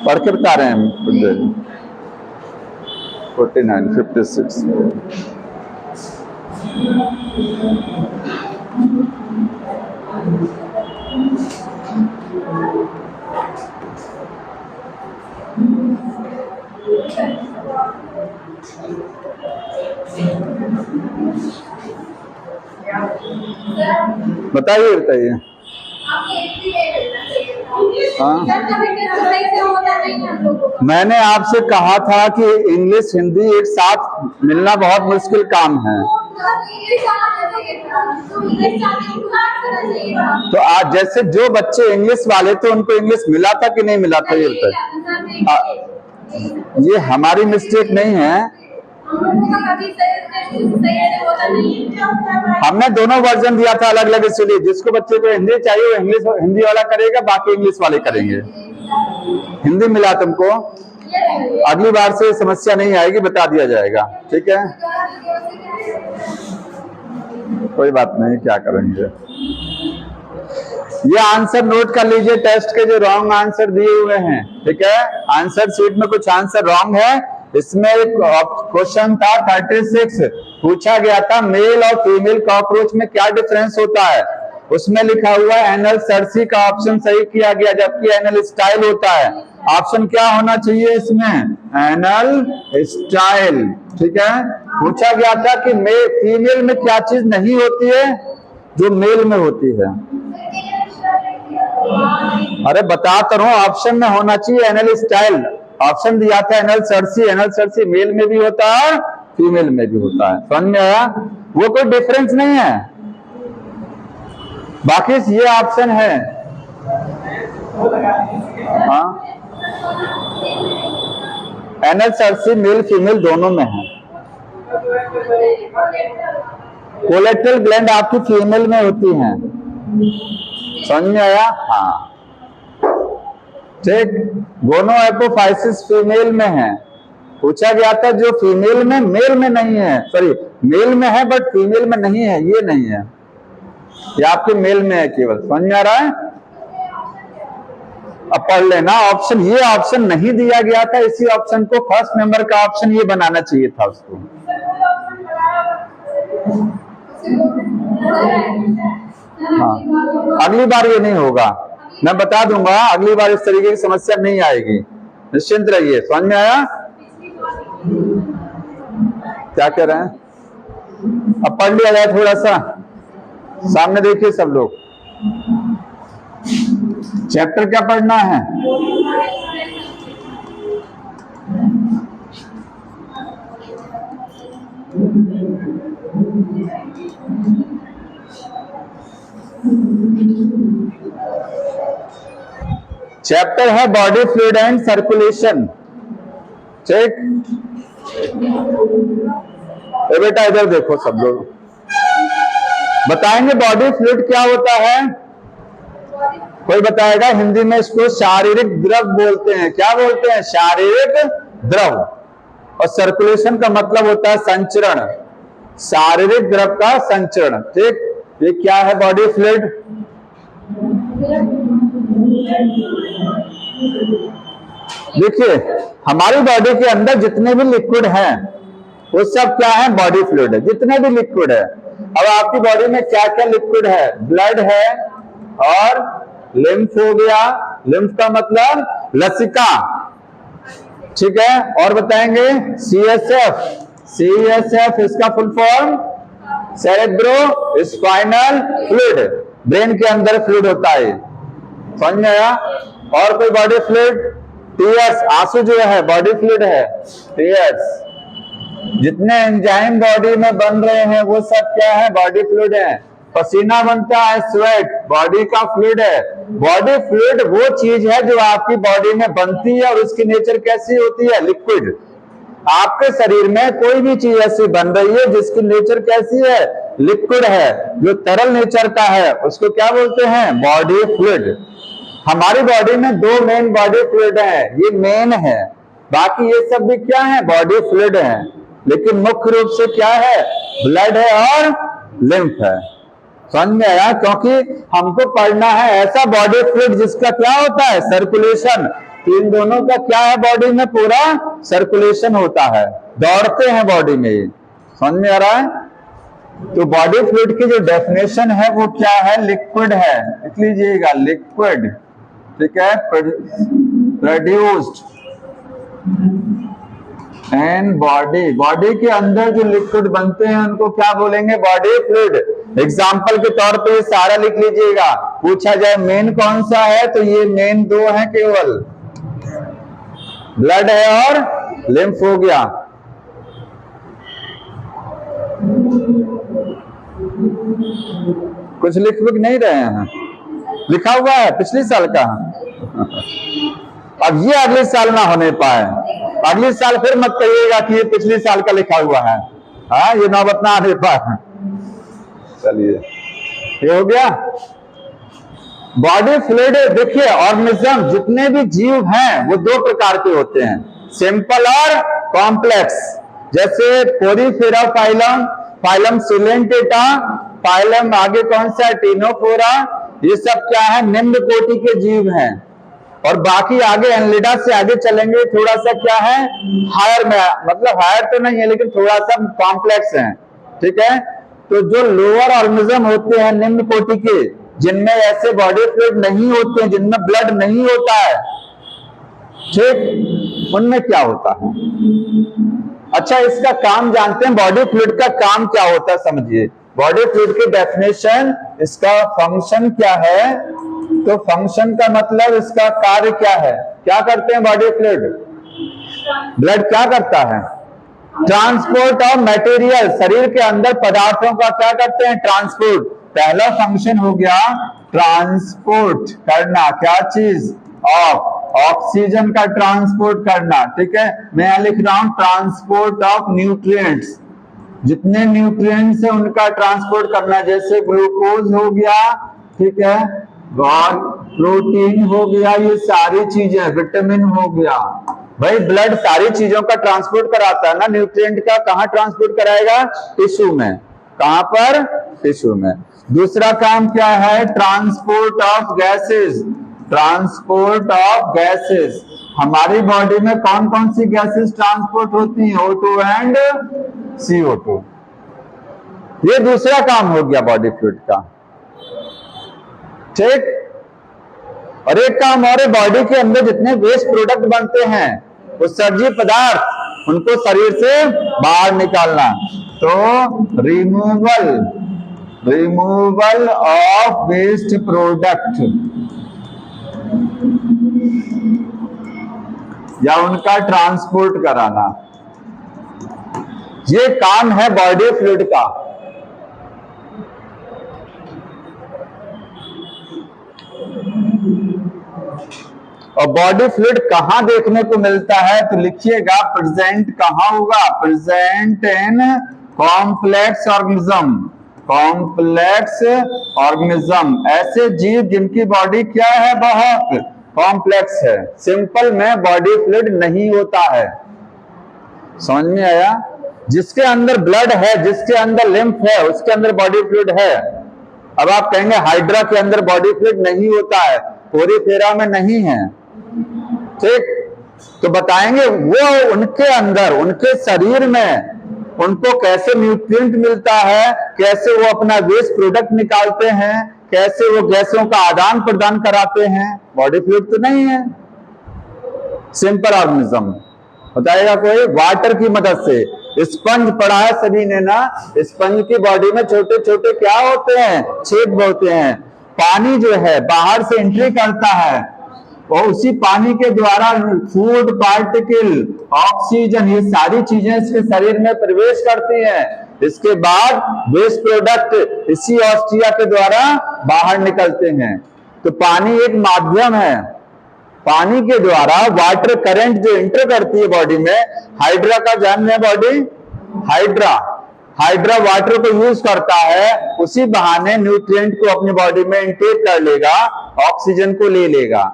पढ़ के बता रहे हैं हम। 49, 56। बताइए बताइए। हाँ, मैंने आपसे कहा था कि इंग्लिश हिंदी एक साथ मिलना बहुत मुश्किल काम है। तो आज जैसे जो बच्चे इंग्लिश वाले तो उनको इंग्लिश मिला था कि नहीं मिला था, ये बताइए। ये हमारी मिस्टेक नहीं है, हमने दोनों वर्जन दिया था अलग अलग, इसलिए जिसको बच्चे को हिंदी चाहिए वो इंग्लिश हिंदी वाला करेगा, बाकी इंग्लिश वाले करेंगे। हिंदी मिला तुमको, अगली बार से समस्या नहीं आएगी, बता दिया जाएगा, ठीक है? कोई बात नहीं, क्या करेंगे। ये आंसर नोट कर लीजिए, टेस्ट के जो रॉन्ग आंसर दिए हुए हैं, ठीक है? आंसर शीट में कुछ आंसर रॉन्ग है। इसमें एक क्वेश्चन था 36, पूछा गया था मेल और फीमेल कॉकरोच में क्या डिफरेंस होता है। उसमें लिखा हुआ है एनल सर्सी का ऑप्शन सही किया गया, जबकि एनल स्टाइल होता है। ऑप्शन क्या होना चाहिए इसमें? एनल स्टाइल, ठीक है? पूछा गया था कि फीमेल में क्या चीज नहीं होती है जो मेल में होती है। अरे बता तो रहा हूं, ऑप्शन में होना चाहिए एनल स्टाइल। ऑप्शन दिया था anal cirri, anal cirri male में भी होता है फीमेल में भी होता है, समझ में आया? वो कोई डिफरेंस नहीं है, बाकी ये ऑप्शन है। हाँ, एनल सर्सी मेल फीमेल दोनों में है। कोलेट्रल ग्लैंड आपकी फीमेल में होती हैं, समझ में आया? हाँ, ठीक। गोनो एपोफाइसिस फीमेल में है। पूछा गया था जो फीमेल में मेल में नहीं है, सॉरी मेल में है बट फीमेल में नहीं है, ये नहीं है, ये आपके मेल में है केवल, समझ में आ रहा है? अब पढ़ लेना ऑप्शन, ये ऑप्शन नहीं दिया गया था, इसी ऑप्शन को फर्स्ट नंबर का ऑप्शन ये बनाना चाहिए था उसको। हाँ, अगली बार ये नहीं होगा, मैं बता दूंगा, अगली बार इस तरीके की समस्या नहीं आएगी, निश्चिंत रहिए। समझ में आया? क्या कह रहे हैं? अब पढ़ लिया जाए थोड़ा सा, सामने देखिए सब लोग। चैप्टर क्या पढ़ना है? चैप्टर है बॉडी फ्लूइड एंड सर्कुलेशन, ठीक? बेटा इधर देखो सब लोग, बताएंगे बॉडी फ्लूइड क्या होता है? कोई बताएगा? हिंदी में इसको शारीरिक द्रव बोलते हैं। क्या बोलते हैं? शारीरिक द्रव। और सर्कुलेशन का मतलब होता है संचरण, शारीरिक द्रव का संचरण, ठीक? ये क्या है बॉडी फ्लूइड? देखिए हमारी बॉडी के अंदर जितने भी लिक्विड हैं वो सब क्या है? बॉडी फ्लूइड है, जितने भी लिक्विड है। अब आपकी बॉडी में क्या क्या लिक्विड है? ब्लड है और लिम्फ हो गया, लिम्फ का मतलब लसिका, ठीक है? और बताएंगे CSF, CSF इसका full form cerebro spinal fluid, brain के अंदर फ्लूइड होता है, समझ में आया? और कोई बॉडी फ्लूइड? टीयर्स, आंसू जो है बॉडी फ्लूइड है, टीयर्स। जितने एंजाइम बॉडी में बन रहे हैं वो सब क्या है? बॉडी फ्लूइड है। पसीना बनता है, स्वेट, बॉडी का फ्लूइड है। बॉडी फ्लूइड वो चीज है जो आपकी बॉडी में बनती है और उसकी नेचर कैसी होती है? लिक्विड। आपके शरीर में कोई भी चीज ऐसी बन रही है जिसकी नेचर कैसी है? लिक्विड है, जो तरल नेचर का है, उसको क्या बोलते हैं? Body fluid. हमारी बॉडी में दो मेन बॉडी फ्लूइड है, ये मेन है, बाकी ये सब भी क्या है? बॉडी फ्लूइड है, लेकिन मुख्य रूप से क्या है? ब्लड है और लिम्फ है। समझ में आया? क्योंकि हमको पढ़ना है ऐसा बॉडी फ्लूइड जिसका क्या होता है? सर्कुलेशन। तो इन दोनों का क्या है, बॉडी में पूरा सर्कुलेशन होता है, दौड़ते हैं बॉडी में। ये समझ में आ रहा है? तो बॉडी फ्लूइड की जो डेफिनेशन है वो क्या है, लिक्विड है। लिख लीजिएगा, लिक्विड, ठीक है, प्रोड्यूस्ड एंड बॉडी, बॉडी के अंदर जो लिक्विड बनते हैं उनको क्या बोलेंगे, बॉडी फ्लूइड। एग्जाम्पल के तौर पे सारा लिख लीजिएगा। पूछा जाए मेन कौन सा है, तो ये मेन दो है केवल, ब्लड है और लिम्फ हो गया। कुछ लिख नहीं रहे हैं, लिखा हुआ है पिछले साल का। अब ये अगले साल ना होने पाए, अगले साल फिर मत कहिएगा कि ये पिछले साल का लिखा हुआ है। हाँ, ये नौबत ना आने पाए। चलिए, ये हो गया बॉडी फ्लूइड। देखिए, ऑर्गेनिज्म जितने भी जीव हैं वो दो प्रकार के होते हैं, सिंपल और कॉम्प्लेक्स। जैसे Porifera phylum, phylum Coelenterata, phylum आगे कौन सा, टिनोफोरा, ये सब क्या है, निम्न कोटि के जीव हैं। और बाकी आगे एनलिडा से आगे चलेंगे, थोड़ा सा क्या है, हायर में, मतलब हायर तो नहीं है लेकिन थोड़ा सा कॉम्प्लेक्स है, ठीक है। तो जो लोअर ऑर्गेनिज्म होते हैं निम्न कोटि के, जिनमें ऐसे बॉडी फ्लूइड नहीं होते हैं, जिनमें ब्लड नहीं होता है, ठीक, उनमें क्या होता है। अच्छा, इसका काम जानते हैं, बॉडी फ्लूइड का काम क्या होता है, समझिए। बॉडी फ्लूइड की डेफिनेशन, इसका फंक्शन क्या है, तो फंक्शन का मतलब इसका कार्य क्या है, क्या करते हैं बॉडी फ्लूइड, ब्लड क्या करता है, ट्रांसपोर्ट ऑफ मटेरियल, शरीर के अंदर पदार्थों का क्या करते हैं, ट्रांसपोर्ट। पहला फंक्शन हो गया ट्रांसपोर्ट करना, क्या चीज, ऑफ, ऑक्सीजन का ट्रांसपोर्ट करना, ठीक है। मैं यहां लिख रहा हूं ट्रांसपोर्ट ऑफ न्यूट्रिएंट्स, जितने न्यूट्रिएंट्स है उनका ट्रांसपोर्ट करना, जैसे ग्लूकोज हो गया, ठीक है, और प्रोटीन हो गया, ये सारी चीजें, विटामिन हो गया। भाई ब्लड सारी चीजों का ट्रांसपोर्ट कराता है ना, न्यूट्रिएंट का कहां ट्रांसपोर्ट कराएगा, टिश्यू में, कहां पर, टिश्यू में। दूसरा काम क्या है, transport of gases, transport of gases. हमारी बॉडी में कौन कौन सी गैसेस ट्रांसपोर्ट होती हैं, O2 एंड CO2। ये दूसरा काम हो गया बॉडी फ्लूइड का, ठीक। और एक काम और है, बॉडी के अंदर जितने वेस्ट प्रोडक्ट बनते हैं, उत्सर्जी पदार्थ, उनको शरीर से बाहर निकालना। तो रिमूवल ऑफ वेस्ट प्रोडक्ट, या उनका ट्रांसपोर्ट कराना, ये काम है बॉडी फ्लूइड का। और बॉडी फ्लूइड कहां देखने को मिलता है, तो लिखिएगा प्रेजेंट कहां होगा, present in complex organism, complex organism, ऐसे जीव जिनकी बॉडी क्या है, बहुत कॉम्प्लेक्स है। सिंपल में बॉडी फ्लूइड नहीं होता है, समझ में आया। जिसके अंदर ब्लड है, जिसके अंदर लिम्फ है, उसके अंदर बॉडी फ्लूइड है। अब आप कहेंगे हाइड्रा के अंदर बॉडी फ्लूइड नहीं होता है, पोरीफेरा में नहीं है, ठीक। तो बताएंगे वो उनके अंदर, उनके शरीर में उनको कैसे न्यूट्रिएंट मिलता है, कैसे वो अपना वेस्ट प्रोडक्ट निकालते हैं, कैसे वो गैसों का आदान प्रदान कराते हैं। बॉडी फ्लूइड तो नहीं है, सिंपल ऑर्गेनिज्म। बताएगा कोई, वाटर की मदद से, स्पंज पढ़ा है सभी ने ना, स्पंज की बॉडी में छोटे छोटे क्या होते हैं, छेद होते हैं। पानी जो है बाहर से एंट्री करता है और उसी पानी के द्वारा फूड पार्टिकल, ऑक्सीजन, ये सारी चीजें इसके शरीर में प्रवेश करती हैं। इसके बाद वेस्ट प्रोडक्ट इसी ऑस्ट्रिया के द्वारा बाहर निकलते हैं। तो पानी एक माध्यम है, पानी के द्वारा वाटर करंट जो इंटर करती है बॉडी में। हाइड्रा का जन्म है बॉडी, हाइड्रा वाटर को यूज करता है, उसी बहाने न्यूट्रिएंट को अपनी बॉडी में इंटेक कर लेगा, ऑक्सीजन को ले लेगा।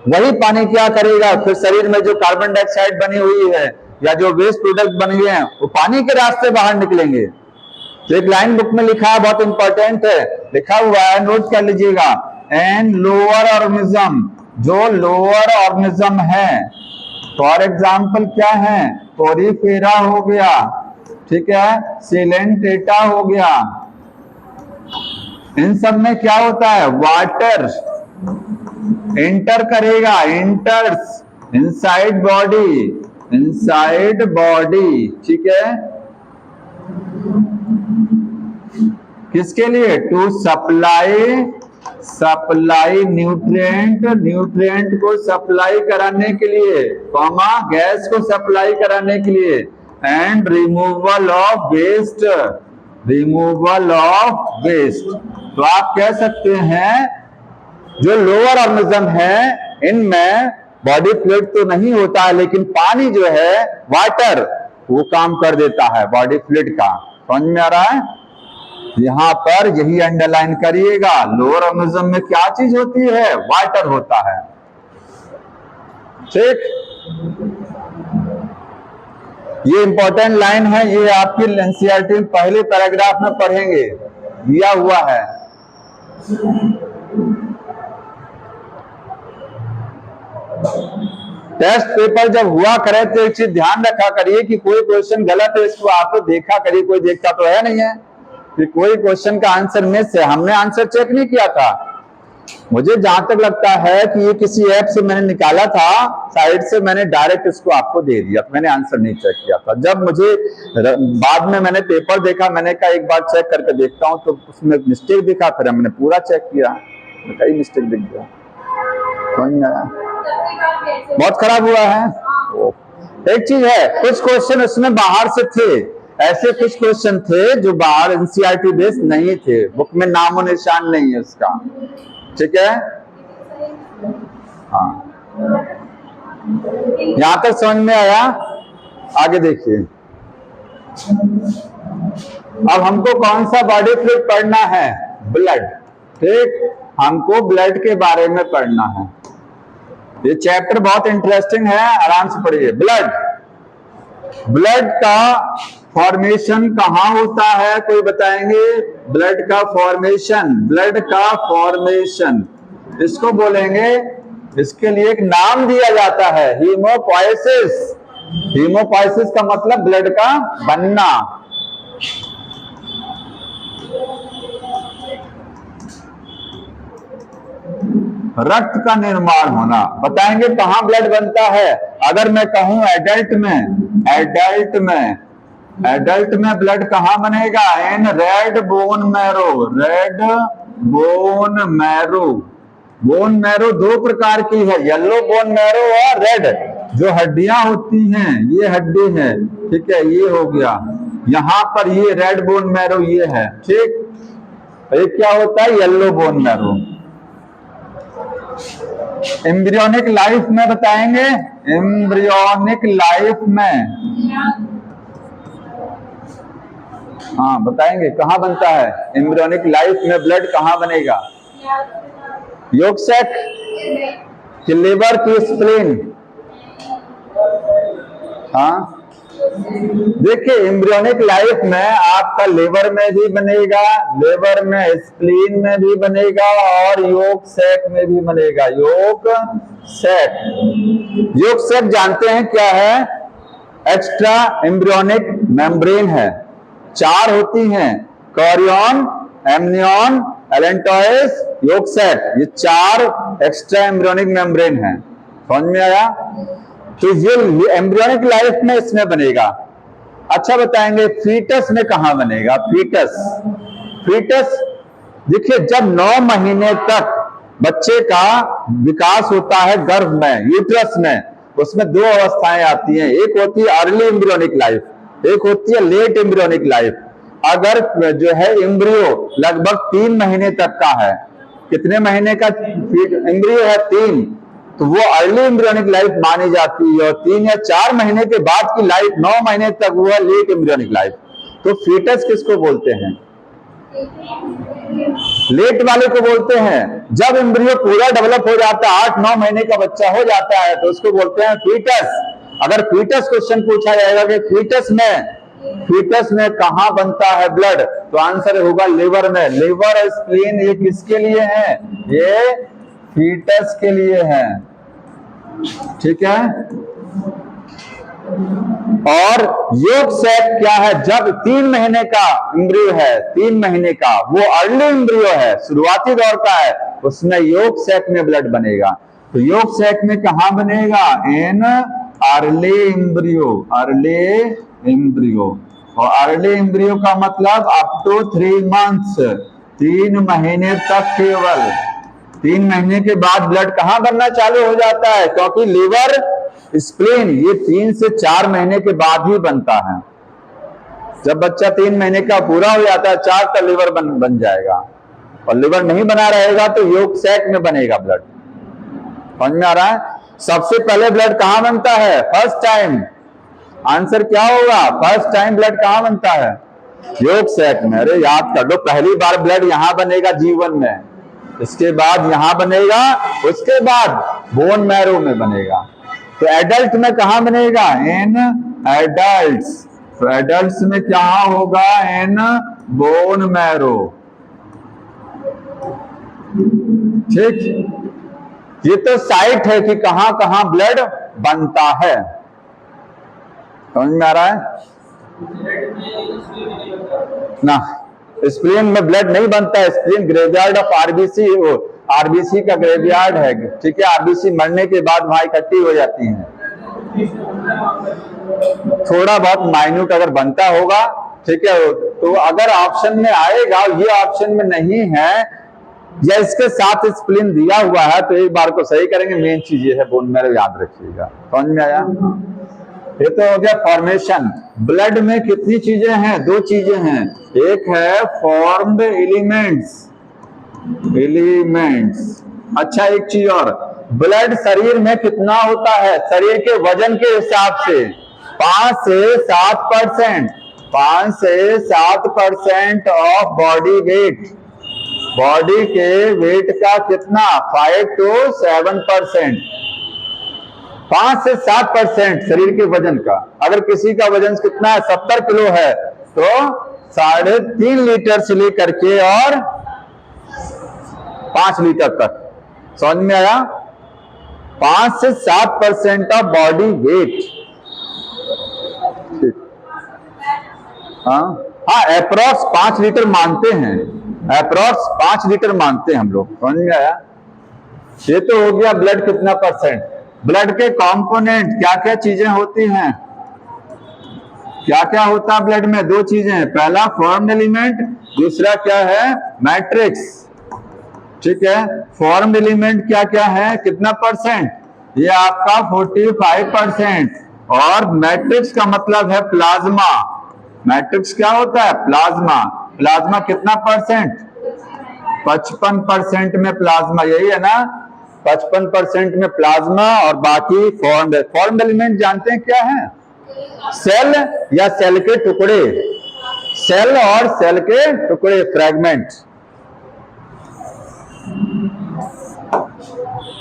वही पानी क्या करेगा, फिर शरीर में जो कार्बन डाइऑक्साइड बनी हुई है या जो वेस्ट प्रोडक्ट बन गए हैं वो पानी के रास्ते बाहर निकलेंगे। तो एक लाइन बुक में लिखा है, बहुत इंपॉर्टेंट है, लिखा हुआ है, नोट कर लीजिएगा। एंड लोअर ऑर्गेनिज्म, जो लोअर ऑर्गेनिज्म है, फॉर एग्जाम्पल क्या है, पोरीफेरा हो गया, ठीक है, सिलेंटेटा हो गया, इन सब में क्या होता है, वाटर एंटर करेगा, enters inside body, inside body, ठीक है, किसके लिए, टू सप्लाई न्यूट्रिएंट को सप्लाई कराने के लिए, कॉमा गैस को सप्लाई कराने के लिए, एंड रिमूवल ऑफ वेस्ट, तो आप कह सकते हैं जो लोअर ऑर्गेनिज्म है इनमें बॉडी फ्लूइड तो नहीं होता है, लेकिन पानी जो है, वाटर, वो काम कर देता है बॉडी फ्लूइड का। समझ में आ रहा है? यहां पर यही अंडरलाइन करिएगा, लोअर ऑर्गेनिज्म में क्या चीज होती है, वाटर होता है, ठीक। ये इंपॉर्टेंट लाइन है, ये आपकी एनसीईआरटी में पहले पैराग्राफ में पढ़ेंगे, दिया हुआ है। टेस्ट पेपर जब हुआ करे तो एक चीज ध्यान रखा करिए कि कोई क्वेश्चन गलत है, इसको आप तो देखा करिए, कोई देखता तो है नहीं है कि कोई क्वेश्चन का आंसर मिस है। हमने आंसर चेक नहीं किया था, मुझे जहां तक लगता है कि ये किसी ऐप से मैंने निकाला था, साइड से मैंने डायरेक्ट इसको आपको दे दिया, मैंने आंसर नहीं चेक किया था। जब मुझे बाद में मैंने पेपर देखा, मैंने कहा एक बार चेक करके देखता हूं, तो उसमें मिस्टेक दिखा, फिर मैंने पूरा चेक किया, कई मिस्टेक दिख गया, समझ में आया, बहुत खराब हुआ है। एक चीज है, कुछ क्वेश्चन उसमें बाहर से थे, ऐसे कुछ क्वेश्चन थे जो बाहर एनसीईआरटी बेस्ड नहीं थे, बुक में नामो निशान नहीं है उसका, ठीक है। हाँ, यहां तक समझ में आया? आगे देखिए, अब हमको कौन सा बॉडी फ्लूइड पढ़ना है, ब्लड, ठीक, हमको ब्लड के बारे में पढ़ना है। ये चैप्टर बहुत इंटरेस्टिंग है, आराम से पढ़िए। ब्लड का फॉर्मेशन कहाँ होता है, कोई बताएंगे? ब्लड का फॉर्मेशन इसको बोलेंगे, इसके लिए एक नाम दिया जाता है, हीमोपोइसिस। हीमोपोइसिस का मतलब ब्लड का बनना। रक्त का निर्माण होना। बताएंगे कहां ब्लड बनता है? अगर मैं कहूं एडल्ट में ब्लड कहां बनेगा? In red bone marrow. Bone marrow दो प्रकार की है, येलो बोन मैरो और रेड। जो हड्डियां होती हैं, ये हड्डी है, ठीक है, ये हो गया, यहां पर ये रेड बोन मैरो ये है, ठीक। ये क्या होता है? Yellow bone marrow. Embryonic life में बताएंगे, एम्ब्रियोनिक लाइफ में, हाँ बताएंगे कहां बनता है एम्ब्रियोनिक लाइफ में ब्लड, कहां बनेगा? यॉर्क सैक, लिवर की स्प्लीन। हाँ देखिए, एम्ब्रियोनिक लाइफ में आपका लिवर में भी बनेगा, लिवर में, स्प्लीन में भी बनेगा और यॉर्क सैक में भी बनेगा। यॉर्क सैक जानते हैं क्या है? एक्स्ट्रा एम्ब्रियोनिक मेम्ब्रेन है, चार होती हैं, chorion, amnion, allantois, yolk sac, ये चार एक्स्ट्रा एम्ब्रियोनिक मेम्ब्रेन है। समझ में आया? तो ये एम्ब्रियोनिक लाइफ में इसमें बनेगा। अच्छा बताएंगे फीटस में कहां बनेगा? फीटस देखिए, जब 9 महीने तक बच्चे का विकास होता है गर्भ में, यूट्रस में, उसमें दो अवस्थाएं आती हैं, एक होती है अर्ली एम्ब्रियोनिक लाइफ, एक होती है लेट एम्ब्रियोनिक लाइफ। अगर जो है एम्ब्रियो लगभग 3 महीने तक का है, कितने महीने का एम्ब्रियो है? 3, तो वो अर्ली एम्ब्रियोनिक लाइफ मानी जाती है, और 3 या 4 महीने के बाद की लाइफ 9 महीने तक वो है लेट एम्ब्रियोनिक लाइफ। तो फीटस किसको बोलते हैं? लेट वाले को बोलते हैं। जब एम्ब्रियो पूरा डेवलप हो जाता है, 8-9 महीने का बच्चा हो जाता है, तो उसको बोलते हैं फीटस। अगर फीटस क्वेश्चन पूछा जाएगा कि फीटस में कहां बनता है ब्लड, तो आंसर होगा लिवर में। लिवर और स्प्लीन ये किसके लिए है? ये फीटस के लिए है, ठीक है। और योग सैक क्या है? जब 3 महीने का एम्ब्रियो है, 3 महीने का, वो अर्ली एम्ब्रियो है, शुरुआती दौर का है, उसमें योग सैक में ब्लड बनेगा। तो योग सैक में कहां बनेगा? In early embryo, early embryo. और अर्ली एम्ब्रियो का मतलब अप टू 3 मंथ्स, 3 महीने तक केवल। 3 महीने के बाद ब्लड कहां बनना चालू हो जाता है? क्योंकि लीवर, स्प्लीन ये 3 से 4 महीने के बाद ही बनता है। जब बच्चा 3 महीने का पूरा हो जाता है, 4 तक लीवर बन जाएगा। और लीवर नहीं बना रहेगा तो योग सैक में बनेगा ब्लड। समझ में आ रहा है? सबसे पहले ब्लड कहां बनता है? First time. आंसर क्या होगा? फर्स्ट टाइम ब्लड कहां बनता है? योग सैक में। अरे याद कर लो, पहली बार ब्लड यहां बनेगा जीवन में, इसके बाद यहां बनेगा, उसके बाद बोन मैरो में बनेगा। तो एडल्ट में कहां बनेगा? In adults. तो एडल्ट्स में क्या होगा? In bone marrow. ठीक, ये तो साइट है कि कहां कहां ब्लड बनता है। समझ में आ रहा है ना? स्प्लीन में ब्लड नहीं बनता है। Spleen graveyard of RBC, RBC का ग्रेवयार्ड है, ठीक है। आरबीसी मरने के बाद वहां इकट्ठी हो जाती हैं। थोड़ा बहुत माइन्यूट अगर बनता होगा, ठीक है। तो अगर ऑप्शन में आएगा, ये ऑप्शन में नहीं है या इसके साथ स्प्लीन दिया हुआ है, तो एक बार को सही करेंगे। मेन चीज ये है बोन मैरो, याद रखिएगा। समझ में आया? ये तो हो गया फॉर्मेशन। ब्लड में कितनी चीजें हैं? 2 चीजें हैं। एक है फॉर्म्ड एलिमेंट्स, एलिमेंट्स। अच्छा, एक चीज और, ब्लड शरीर में कितना होता है? शरीर के वजन के हिसाब से 5 से 7%, 5 से 7% ऑफ बॉडी वेट। बॉडी के वेट का कितना? 5 to 7%, 5 से 7% शरीर के वजन का। अगर किसी का वजन कितना है? 70 किलो है, तो 3.5 लीटर से लेकर के और 5 लीटर तक। समझ में आया? 5 से 7% ऑफ बॉडी वेट। हाँ, अप्रोक्स 5 लीटर मानते हैं, अप्रोक्स 5 लीटर मानते हैं हम लोग। समझ में आया? ये तो हो गया ब्लड कितना परसेंट। ब्लड के कंपोनेंट क्या क्या चीजें होती हैं? क्या क्या होता है ब्लड में? 2 चीजें हैं। पहला फॉर्म्ड एलिमेंट, दूसरा क्या है? मैट्रिक्स। ठीक है, फॉर्म्ड एलिमेंट क्या क्या है? कितना परसेंट? ये आपका 45%। और मैट्रिक्स का मतलब है प्लाज्मा। मैट्रिक्स क्या होता है? प्लाज्मा। प्लाज्मा कितना परसेंट? 55% में प्लाज्मा, यही है ना? 55% में प्लाज्मा और बाकी फॉर्म्ड। फॉर्म्ड एलिमेंट जानते हैं क्या है? सेल या सेल के टुकड़े, सेल और सेल के टुकड़े, फ्रैगमेंट।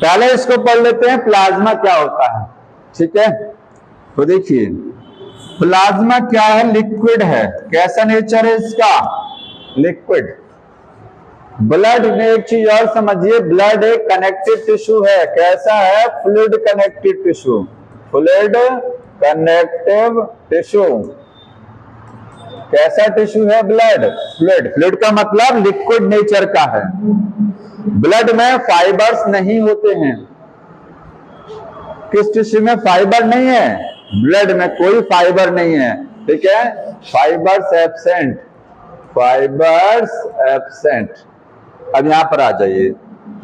पहले इसको पढ़ लेते हैं, प्लाज्मा क्या होता है। ठीक है, तो देखिए प्लाज्मा क्या है? लिक्विड है। कैसा नेचर है इसका? लिक्विड। ब्लड में एक चीज और समझिए, ब्लड एक कनेक्टिव टिश्यू है। कैसा है? Fluid connective tissue, fluid connective tissue. कैसा टिश्यू है ब्लड? फ्लूइड। फ्लूइड का मतलब लिक्विड नेचर का है। ब्लड में फाइबर्स नहीं होते हैं। किस टिश्यू में फाइबर नहीं है? ब्लड में कोई फाइबर नहीं है। ठीक है, फाइबर्स एब्सेंट, फाइबर्स एब्सेंट। अब यहां पर आ जाइए,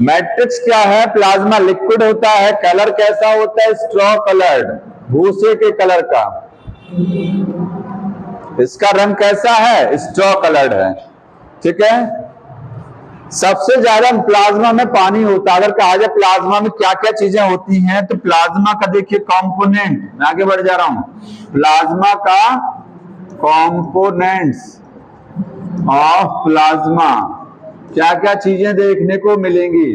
मैट्रिक्स क्या है? प्लाज्मा लिक्विड होता है। कलर कैसा होता है? स्ट्रॉ कलर्ड, भूसे के कलर का। इसका रंग कैसा है? स्ट्रॉ कलर्ड है। ठीक है, सबसे ज्यादा प्लाज्मा में पानी होता है। अगर कहा जाए प्लाज्मा में क्या क्या चीजें होती हैं, तो प्लाज्मा का देखिए कंपोनेंट, मैं आगे बढ़ जा रहा हूं। प्लाज्मा का कंपोनेंट्स ऑफ प्लाज्मा, क्या क्या चीजें देखने को मिलेंगी?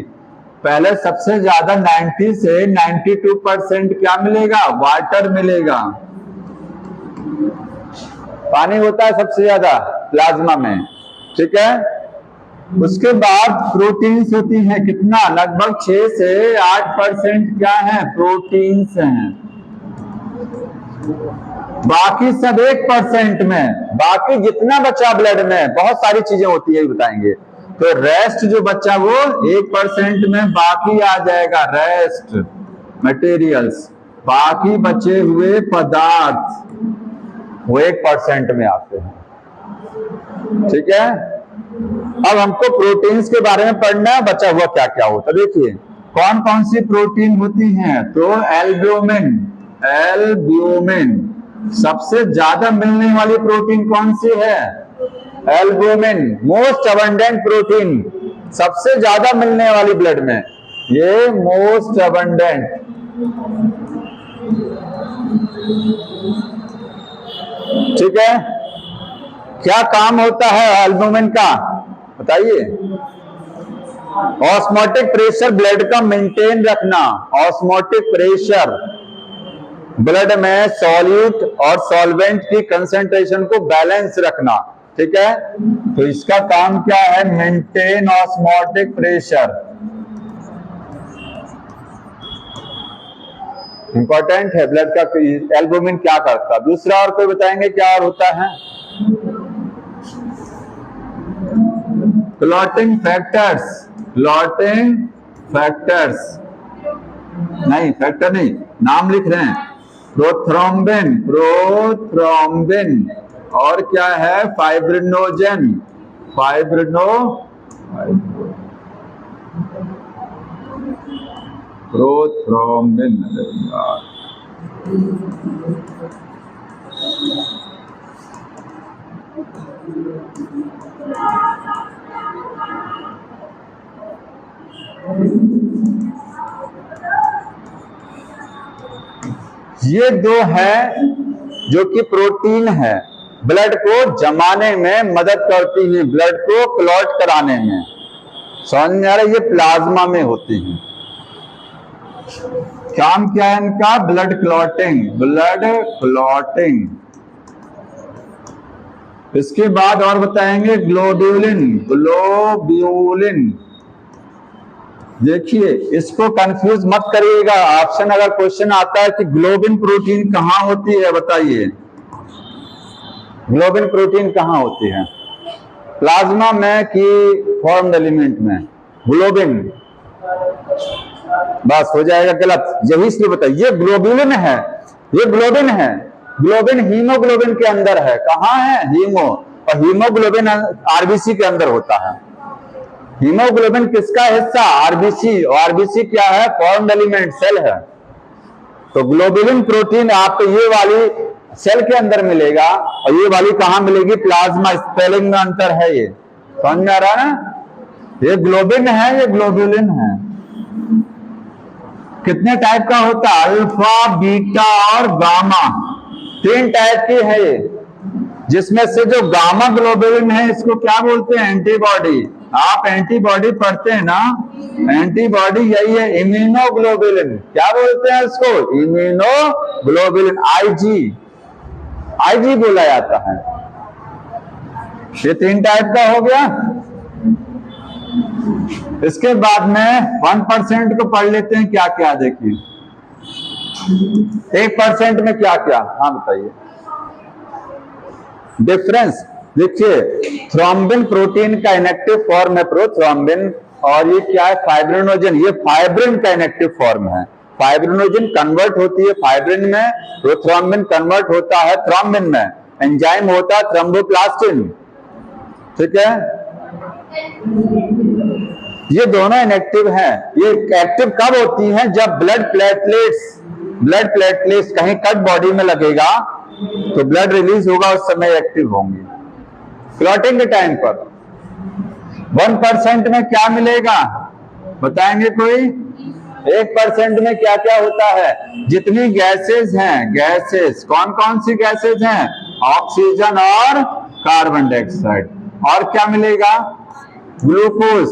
पहले सबसे ज्यादा 90 से 92% क्या मिलेगा? वाटर मिलेगा। पानी होता है सबसे ज्यादा प्लाज्मा में। ठीक है, उसके बाद प्रोटीन्स होती हैं कितना, लगभग 6 से 8% क्या है, प्रोटीन्स हैं। बाकी सब 1% में, बाकी जितना बचा ब्लड में बहुत सारी चीजें होती है बताएंगे। तो रेस्ट जो बचा वो 1% में बाकी आ जाएगा, रेस्ट मटेरियल्स, बाकी बचे हुए पदार्थ वो 1% में आते हैं। ठीक है, अब हमको प्रोटीन्स के बारे में पढ़ना है, बचा हुआ क्या क्या होता है। देखिए कौन कौन सी प्रोटीन होती हैं, तो एल्ब्यूमिन, एल्ब्यूमिन सबसे ज्यादा मिलने वाली प्रोटीन कौन सी है, एल्ब्यूमिन, मोस्ट अबंडेंट प्रोटीन, सबसे ज्यादा मिलने वाली ब्लड में, ये मोस्ट अबंडेंट। ठीक है, क्या काम होता है एल्ब्यूमिन का बताइए, ऑस्मोटिक प्रेशर ब्लड का मेंटेन रखना, ऑस्मोटिक प्रेशर ब्लड में सॉल्यूट और सॉल्वेंट की कंसंट्रेशन को बैलेंस रखना। ठीक है, तो इसका काम क्या है, मेंटेन ऑस्मोटिक प्रेशर, इंपॉर्टेंट है ब्लड का। एल्ब्यूमिन क्या करता है, दूसरा और कोई बताएंगे क्या और होता है, क्लॉटिंग फैक्टर्स, क्लॉटिंग फैक्टर्स नहीं, फैक्टर नहीं, नाम लिख रहे हैं, प्रोथ्रोम्बिन, प्रोथ्रोम्बिन, और क्या है, फाइब्रिनोजन, प्रोथ्रोम्बिन। ये दो है जो कि प्रोटीन है, ब्लड को जमाने में मदद करती है, ब्लड को क्लॉट कराने में। समझ में आ रहा है, ये प्लाज्मा में होती है। काम क्या है इनका, ब्लड क्लॉटिंग, ब्लड क्लॉटिंग। इसके बाद और बताएंगे ग्लोब्यूलिन, ग्लोब्यूलिन। देखिए इसको कंफ्यूज मत करिएगा, ऑप्शन अगर क्वेश्चन आता है कि ग्लोबिन प्रोटीन कहां होती है बताइए, ग्लोबिन प्रोटीन कहां होती है, प्लाज्मा में कि फॉर्म्ड एलिमेंट में, ग्लोबिन, बस हो जाएगा गलत, यही इसलिए बताइए ये ग्लोब्यूलिन है, ये ग्लोबिन है। ग्लोबिन हीमोग्लोबिन के अंदर है, कहां है, हीमो, और हीमोग्लोबिन आरबीसी के अंदर होता है। हीमोग्लोबिन किसका हिस्सा, आरबीसी, और आरबीसी क्या है, फॉर्म्ड एलिमेंट, सेल है। तो ग्लोब्यूलिन प्रोटीन आपको ये वाली सेल के अंदर मिलेगा, और ये वाली कहां मिलेगी, प्लाज्मा, स्पेलिंग में अंतर है, ये समझ में आ रहा है ना, ये ग्लोबिन है, ये ग्लोब्यूलिन है। कितने टाइप का होता है, अल्फा, बीटा और गामा, 3 टाइप की है ये, जिसमें से जो गामा ग्लोब्यूलिन है इसको क्या बोलते हैं, एंटीबॉडी। आप एंटीबॉडी पढ़ते हैं ना, एंटीबॉडी यही है, इम्यूनोग्लोबुलिन, क्या बोलते हैं इसको, इम्यूनोग्लोबुलिन, आईजी, आईजी बोला जाता है। ये 3 टाइप का हो गया। इसके बाद में 1% को पढ़ लेते हैं, क्या क्या देखिए, 1% में क्या क्या, हाँ बताइए डिफरेंस। देखिए थ्रोम्बिन प्रोटीन का इनएक्टिव फॉर्म है प्रोथ्रोम्बिन, और ये क्या है, फाइब्रिनोजन, ये फाइब्रिन का इनएक्टिव फॉर्म है। फाइब्रिनोजन कन्वर्ट होती है फाइब्रिन में, प्रोथ्रोम्बिन कन्वर्ट होता है थ्रोम्बिन में, एंजाइम होता है थ्रोम्बोप्लास्टिन। ठीक है, ये दोनों इनएक्टिव हैं। ये एक्टिव कब होती हैं, जब ब्लड प्लेटलेट्स कहीं कट बॉडी में लगेगा तो ब्लड रिलीज होगा, उस समय एक्टिव होंगी। क्लॉटिंग के टाइम पर 1% में क्या मिलेगा बताएंगे कोई, 1% में क्या क्या होता है, जितनी गैसेस हैं, गैसेस कौन कौन सी गैसेस हैं, ऑक्सीजन और कार्बन डाइऑक्साइड, और क्या मिलेगा, ग्लूकोज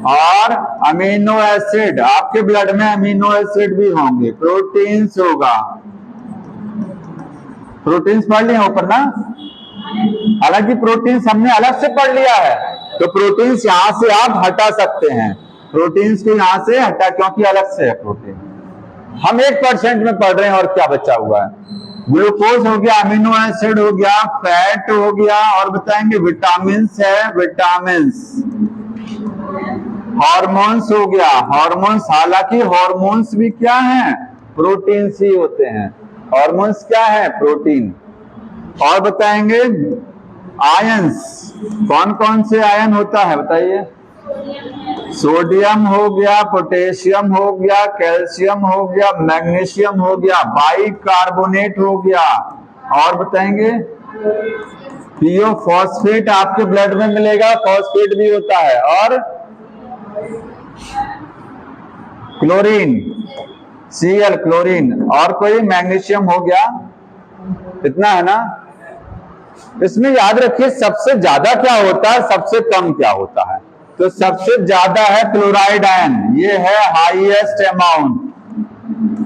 और अमीनो एसिड, आपके ब्लड में अमीनो एसिड भी होंगे, प्रोटीन्स होगा, प्रोटीन्स पढ़ लिए ऊपर ना, हालांकि प्रोटीन्स हमने अलग से पढ़ लिया है, तो प्रोटीन्स यहां से आप हटा सकते हैं, प्रोटीन्स को यहां से हटा, क्योंकि अलग से है प्रोटीन। हम 1% में पढ़ रहे हैं और क्या बचा हुआ है, ग्लूकोज हो गया, अमीनो एसिड हो गया, फैट हो गया, और बताएंगे विटामिन्स है, विटामिन्स, हार्मोन्स हो गया, हार्मोन्स, हालांकि हार्मोन्स भी क्या हैं, प्रोटीन्स ही होते हैं। हार्मोन्स क्या है, प्रोटीन। और बताएंगे आयंस, कौन कौन से आयन होता है बताइए, सोडियम हो गया, पोटेशियम हो गया, कैल्शियम हो गया, मैग्नीशियम हो गया, बाइकार्बोनेट हो गया, और बताएंगे पीओ फॉस्फेट आपके ब्लड में मिलेगा, फॉस्फेट भी होता है, और क्लोरीन, Cl क्लोरीन, और कोई मैग्नीशियम हो गया, इतना है ना। इसमें याद रखिए सबसे ज्यादा क्या होता है, सबसे कम क्या होता है, तो सबसे ज्यादा है क्लोराइड आयन, ये है हाईएस्ट अमाउंट,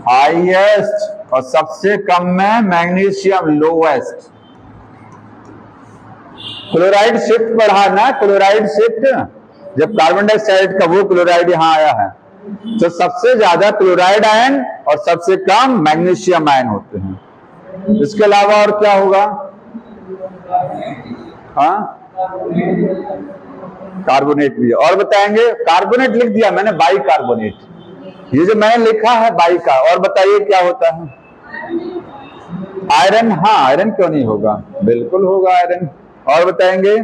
हाईएस्ट, और सबसे कम में मैग्नीशियम लोवेस्ट। क्लोराइड शिफ्ट बढ़ा ना, क्लोराइड शिफ्ट, जब कार्बन डाइऑक्साइड का वो क्लोराइड यहां आया है, तो सबसे ज्यादा क्लोराइड आयन और सबसे कम मैग्नीशियम आयन होते हैं। इसके अलावा और क्या होगा, हाँ कार्बोनेट भी है, और बताएंगे, कार्बोनेट लिख दिया मैंने, बाइकार्बोनेट, ये जो मैंने लिखा है बाई का, और बताइए क्या होता है, आयरन, हाँ आयरन क्यों नहीं होगा, बिल्कुल होगा आयरन। और बताएंगे,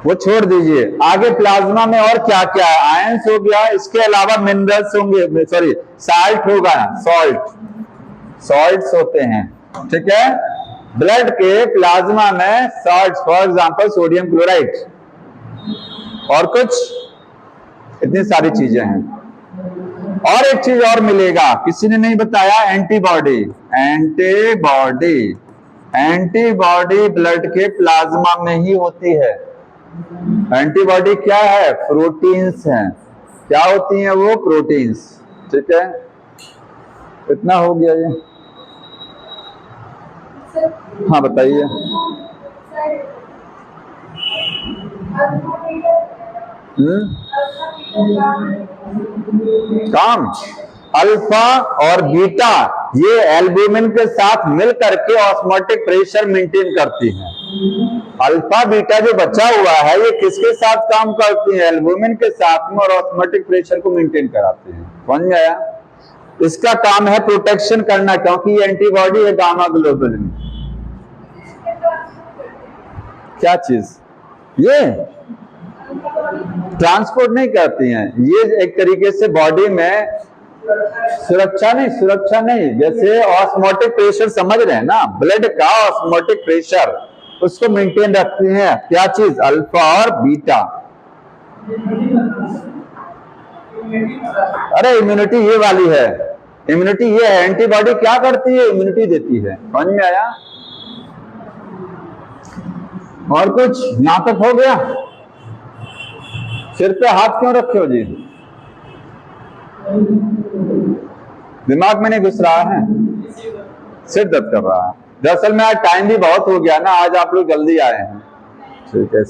वो छोड़ दीजिए, आगे प्लाज्मा में और क्या क्या है, आयंस हो गया, इसके अलावा मिनरल्स होंगे, सॉरी साल्ट होगा, सॉल्ट, सॉल्ट्स होते हैं, ठीक है, ब्लड के प्लाज्मा में salt, for example sodium chloride, और कुछ इतनी सारी चीजें हैं। और एक चीज और मिलेगा, किसी ने नहीं बताया, एंटीबॉडी, एंटीबॉडी, एंटीबॉडी ब्लड के प्लाज्मा में ही होती है। एंटीबॉडी क्या है, प्रोटीन्स हैं, क्या होती हैं वो, प्रोटीन्स, ठीक है। कितना हो गया ये, हाँ बताइए, काम, अल्फा और बीटा ये एल्बुमिन के साथ मिल करके ऑस्मोटिक प्रेशर मेंटेन करती हैं। अल्फा बीटा जो बचा हुआ है ये किसके साथ काम करती है, एल्बुमिन के साथ में, और ऑस्मोटिक प्रेशर को मेंटेन कराते हैं। समझ में आया, इसका काम है प्रोटेक्शन करना, क्योंकि ये एंटीबॉडी है गामा ग्लोबुलिन। क्या चीज, ये ट्रांसपोर्ट नहीं करती हैं, ये एक तरीके से बॉडी में सुरक्षा नहीं, जैसे ऑस्मोटिक प्रेशर समझ रहे हैं ना, ब्लड का ऑस्मोटिक प्रेशर उसको मेंटेन रखती हैं, क्या चीज, अल्फा और बीटा। अरे इम्यूनिटी ये वाली है, इम्यूनिटी ये है, एंटीबॉडी क्या करती है, इम्यूनिटी देती है। समझ में आया, और कुछ यहां तक हो गया, सिर पे हाथ क्यों रखे हो जी, दिमाग में नहीं घुस रहा है, सिर दर्द कर रहा है। दरअसल में आज टाइम भी बहुत हो गया ना, आज आप लोग जल्दी आए हैं, ठीक है।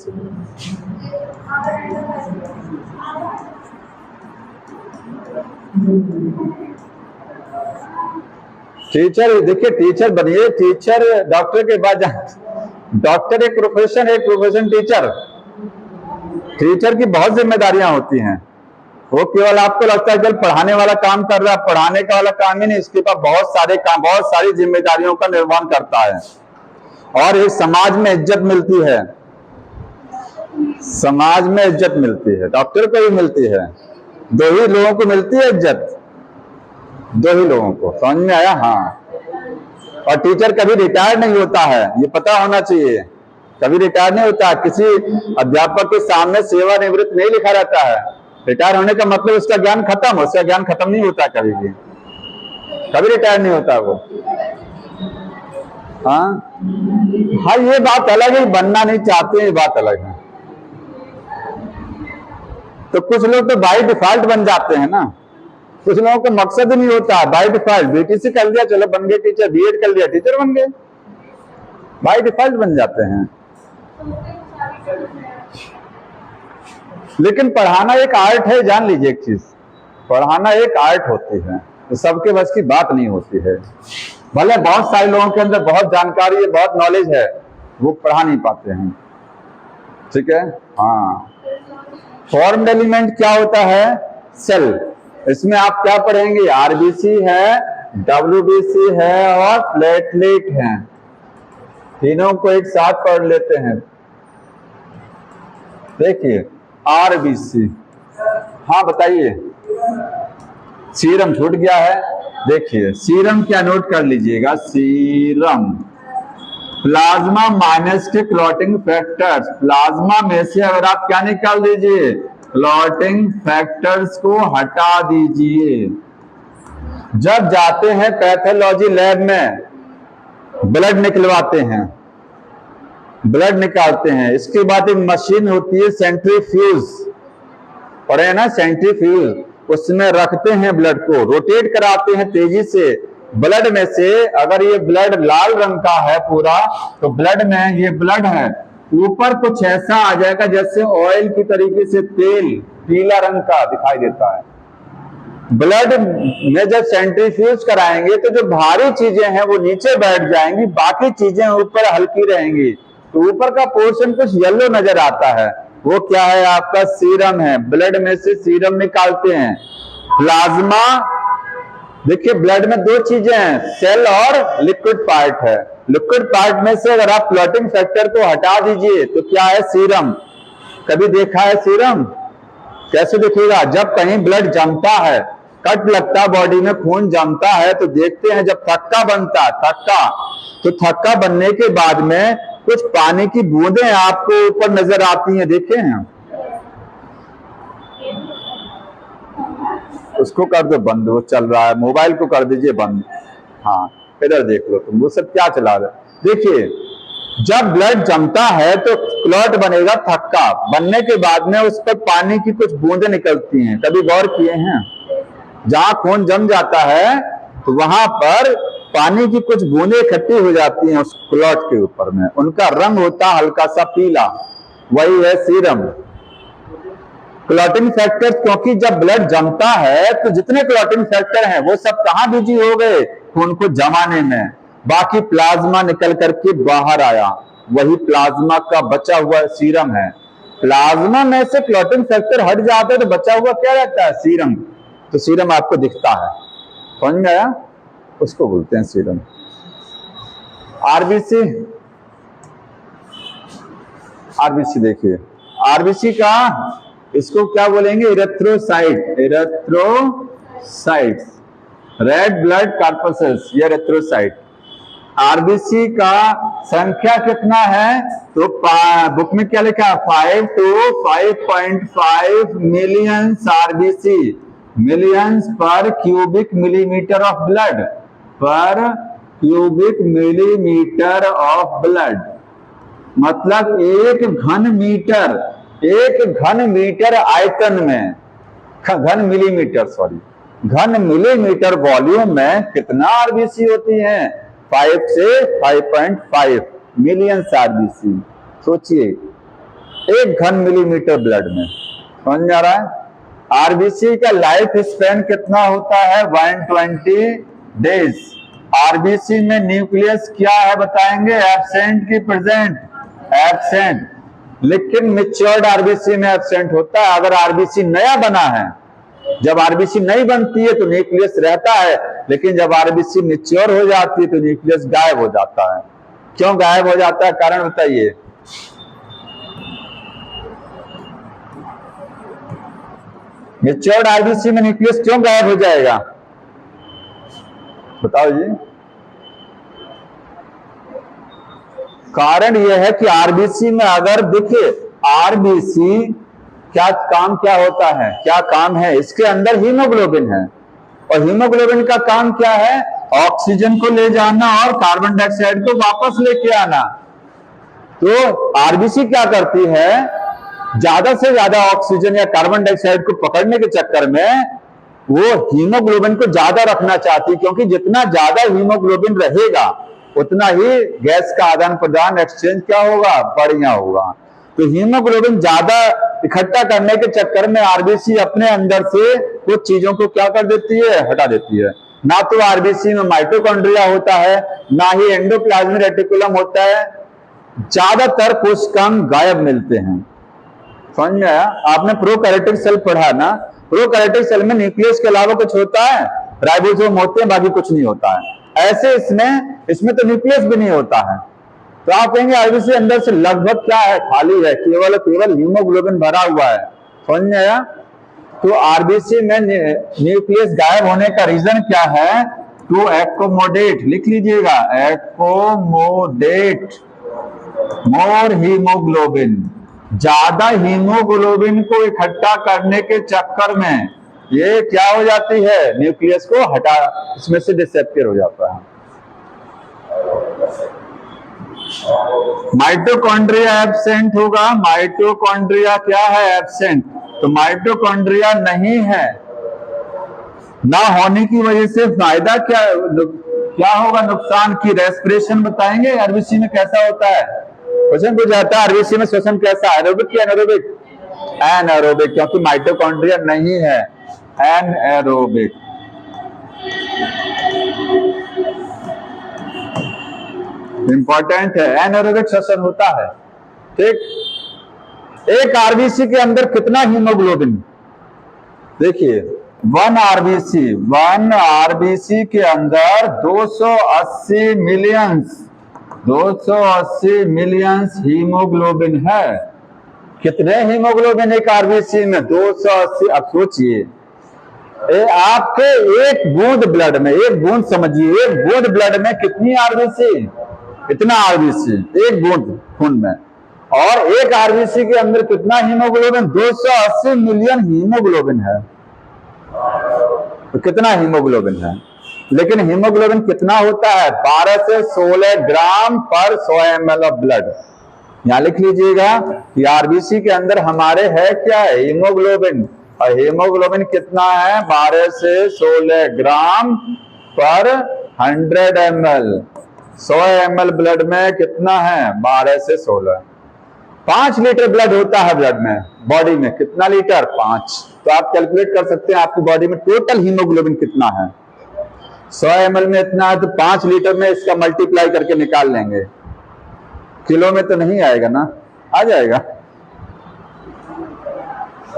टीचर, देखिए टीचर बनिए, टीचर डॉक्टर के बाद, डॉक्टर एक प्रोफेशन टीचर, टीचर की बहुत जिम्मेदारियां होती हैं। वो केवल आपको लगता है केवल पढ़ाने वाला काम कर रहा है, पढ़ाने का वाला काम ही नहीं, इसके पास बहुत सारे काम, बहुत सारी जिम्मेदारियों का निर्वहन करता है, और इस समाज में इज्जत मिलती है, समाज में इज्जत मिलती है, डॉक्टर को भी मिलती है, दो ही लोगों को मिलती है इज्जत, दो ही लोगों को। समझ में आया, हाँ। और टीचर कभी रिटायर नहीं होता है, ये पता होना चाहिए, कभी रिटायर नहीं होता। किसी अध्यापक के सामने सेवानिवृत्त नहीं लिखा रहता है, रिटायर होने का मतलब उसका ज्ञान खत्म, उसका ज्ञान खत्म नहीं होता, कभी भी कभी रिटायर नहीं होता वो। हाँ, ये बात अलग है, बनना नहीं चाहते, ये बात अलग है। तो कुछ लोग तो बाय डिफॉल्ट बन जाते हैं ना, कुछ लोगों का मकसद ही नहीं होता, बाय डिफॉल्ट बीटीसी कर लिया, चलो बन गए टीचर, बीएड कर लिया टीचर बन गए, बाय डिफॉल्ट बन जाते हैं। लेकिन पढ़ाना एक आर्ट है, जान लीजिए एक चीज, पढ़ाना एक आर्ट होती है, तो सबके बस की बात नहीं होती है। भले बहुत सारे लोगों के अंदर बहुत जानकारी है, बहुत नॉलेज है, वो पढ़ा नहीं पाते हैं। ठीक है, हाँ। फॉर्म्ड एलिमेंट क्या होता है? सेल। इसमें आप क्या पढ़ेंगे? आरबीसी है, डब्ल्यूबीसी है और प्लेटलेट है। तीनों को एक साथ पढ़ लेते हैं। देखिए आरबीसी, हाँ बताइए, सीरम छूट गया है। देखिए सीरम क्या नोट कर लीजिएगा, सीरम प्लाज्मा माइनस के क्लॉटिंग फैक्टर्स। प्लाज्मा में से अगर आप क्या निकाल दीजिए? क्लॉटिंग फैक्टर्स को हटा दीजिए। जब जाते हैं पैथोलॉजी लैब में, ब्लड निकलवाते हैं, ब्लड निकालते हैं, इसके बाद एक मशीन होती है सेंट्रीफ्यूज, पढ़े हैं ना सेंट्रीफ्यूज, उसमें रखते हैं ब्लड को, रोटेट कराते हैं तेजी से। ब्लड में से अगर ये ब्लड लाल रंग का है पूरा, तो ब्लड में ये ब्लड है, ऊपर कुछ ऐसा आ जाएगा जैसे ऑयल की तरीके से तेल पीला रंग का दिखाई देता है। ब्लड में जब सेंट्रीफ्यूज कराएंगे तो जो भारी चीजें हैं वो नीचे बैठ जाएंगी, बाकी चीजें ऊपर हल्की रहेंगी। तो ऊपर का पोर्शन कुछ येलो नजर आता है, वो क्या है? आपका सीरम है। ब्लड में से सीरम निकालते हैं। प्लाज्मा, देखिए ब्लड में दो चीजें हैं, सेल और लिक्विड पार्ट है। लिक्विड पार्ट में से अगर आप क्लॉटिंग फैक्टर को हटा दीजिए तो क्या है? सीरम। कभी देखा है सीरम? कैसे दिखेगा? जब कहीं ब्लड जमता है, कट लगता बॉडी में, खून जमता है, तो देखते हैं जब थक्का बनता, थक्का, तो थक्का बनने के बाद में कुछ पानी की बूंदें आपको ऊपर नजर आती हैं, देखे हैं? उसको कर दो बंद, वो चल रहा है, मोबाइल को कर दीजिए बंद। हाँ इधर देख लो तुम, वो सब क्या चला रहे। देखिए जब ब्लड जमता है तो क्लॉट बनेगा, थक्का बनने के बाद में उस पर पानी की कुछ बूंदें निकलती हैं। कभी गौर किए हैं? जहां खून जम जाता है तो वहां पर पानी की कुछ बूंदें इकट्ठी हो जाती हैं उस क्लॉट के ऊपर में, उनका रंग होता है हल्का सा पीला, वही है सीरम। क्लॉटिंग फैक्टर, क्योंकि जब ब्लड जमता है तो जितने क्लॉटिंग फैक्टर हैं वो सब कहां बिजी हो गए? खून को जमाने में। बाकी प्लाज्मा निकल करके बाहर आया, वही प्लाज्मा का बचा हुआ सीरम है। प्लाज्मा में से क्लॉटिंग फैक्टर हट जाता है तो बचा हुआ क्या रहता है? सीरम। तो सीरम आपको दिखता है, समझ में आया? उसको बोलते हैं सीरम। आरबीसी, आरबीसी देखिए, आरबीसी का इसको क्या बोलेंगे? Erythrocyte, erythrocytes, red blood corpses, ये इरेथ्रोसाइट। आरबीसी का संख्या कितना है? तो बुक में क्या लिखा है? 5 to 5.5 मिलियन आरबीसी, मिलियंस पर क्यूबिक मिलीमीटर ऑफ ब्लड, पर क्यूबिक मिलीमीटर ऑफ ब्लड। मतलब एक घन मीटर, एक घन मीटर आयतन में, घन मिलीमीटर, सॉरी, घन मिलीमीटर वॉल्यूम में कितना आरबीसी होती है? 5 से 5.5 मिलियन आरबीसी। सोचिए एक घन मिलीमीटर ब्लड में, समझ में आ रहा है? आरबीसी का लाइफ स्पैन कितना होता है? 120 डेज। आरबीसी में न्यूक्लियस क्या है बताएंगे? एब्सेंट की प्रेजेंट? एब्सेंट। लेकिन मैच्योर्ड आरबीसी में एब्सेंट होता है। अगर आरबीसी नया बना है, जब आरबीसी नई बनती है तो न्यूक्लियस रहता है, लेकिन जब आरबीसी मैच्योर हो जाती है तो न्यूक्लियस गायब हो जाता है। क्यों गायब हो जाता है? कारण बताइए। मैच्योर्ड आरबीसी में न्यूक्लियस क्यों गायब हो जाएगा? बताओ जी। कारण यह है कि आरबीसी में अगर देखिए, आरबीसी क्या काम, क्या होता है, क्या काम है? इसके अंदर हीमोग्लोबिन है, और हीमोग्लोबिन का काम क्या है? ऑक्सीजन को ले जाना और कार्बन डाइऑक्साइड को वापस लेके आना। तो आरबीसी क्या करती है? ज्यादा से ज्यादा ऑक्सीजन या कार्बन डाइऑक्साइड को पकड़ने के चक्कर में वो हीमोग्लोबिन को ज्यादा रखना चाहती, क्योंकि जितना ज्यादा हीमोग्लोबिन रहेगा उतना ही गैस का आदान प्रदान, एक्सचेंज क्या होगा? बढ़िया होगा। तो हीमोग्लोबिन ज्यादा इकट्ठा करने के चक्कर में आरबीसी अपने अंदर से कुछ चीजों को क्या कर देती है, हटा देती है। ना तो आरबीसी में माइटोकॉन्ड्रिया होता है, ना ही एंडोप्लाज्मिक रेटिकुलम होता है, ज्यादातर कोशिकांग गायब मिलते हैं। समझ में आया? आपने प्रोकैरियोटिक सेल पढ़ा ना, प्रोकैरियोटिक सेल में न्यूक्लियस के अलावा कुछ होता है, राइबोसोम होते हैं, बाकी कुछ नहीं होता है। ऐसे इसमें तो न्यूक्लियस भी नहीं होता है। तो आप कहेंगे आरबीसी अंदर से लगभग क्या है, खाली है, केवल हीमोग्लोबिन भरा हुआ है। समझ में आया? तो आरबीसी में न्यूक्लियस गायब होने का रीजन क्या है? टू एकोमोडेट, लिख लीजिएगा, एकोमोडेट मोर हीमोग्लोबिन, ज्यादा हीमोग्लोबिन को इकट्ठा करने के चक्कर में ये क्या हो जाती है, न्यूक्लियस को हटा, इसमें से डिसअपीयर हो जाता है। माइटोकॉन्ड्रिया एब्सेंट होगा, माइटोकॉन्ड्रिया क्या है, एब्सेंट। तो माइटोकॉन्ड्रिया नहीं है, ना होने की वजह से फायदा क्या होगा, नुकसान की रेस्पिरेशन बताएंगे आरबीसी में कैसा होता है। क्वेश्चन पूछा जाता है आरबीसी में श्वसन कैसा, एरोबिक या एनारोबिक? एनारोबिक, क्योंकि माइटोकॉन्ड्रिया नहीं है, एनारोबिक। इंपॉर्टेंट है, एनारोबिक श्वसन होता है। ठीक, एक आरबीसी के अंदर कितना हीमोग्लोबिन, देखिए 1 आरबीसी के अंदर 280 मिलियन हीमोग्लोबिन है। कितने हीमोग्लोबिन एक आरबीसी में? 280। अब सोचिए, आपके एक बूंद ब्लड में, एक बूंद समझिए, एक बूंद ब्लड में कितनी आरबीसी, इतना आरबीसी एक बूंद खून में, और एक आरबीसी के अंदर कितना हीमोग्लोबिन, 280 मिलियन हीमोग्लोबिन है। तो कितना हीमोग्लोबिन है, लेकिन हीमोग्लोबिन कितना होता है, 12 से 16 ग्राम पर 100 ml ऑफ ब्लड। यहां लिख लीजिएगा कि आरबीसी के अंदर हमारे है क्या है, हीमोग्लोबिन, और हीमोग्लोबिन कितना है, 12 से 16 ग्राम पर 100 ml। 100 ml ब्लड में कितना है, 12 से 16। 5 लीटर ब्लड होता है ब्लड में, बॉडी में कितना लीटर, 5। तो आप कैलकुलेट कर सकते हैं आपकी बॉडी में टोटल हीमोग्लोबिन कितना है। 100 ml में इतना है, तो 5 लीटर में इसका मल्टीप्लाई करके निकाल लेंगे। किलो में तो नहीं आएगा ना, आ जाएगा,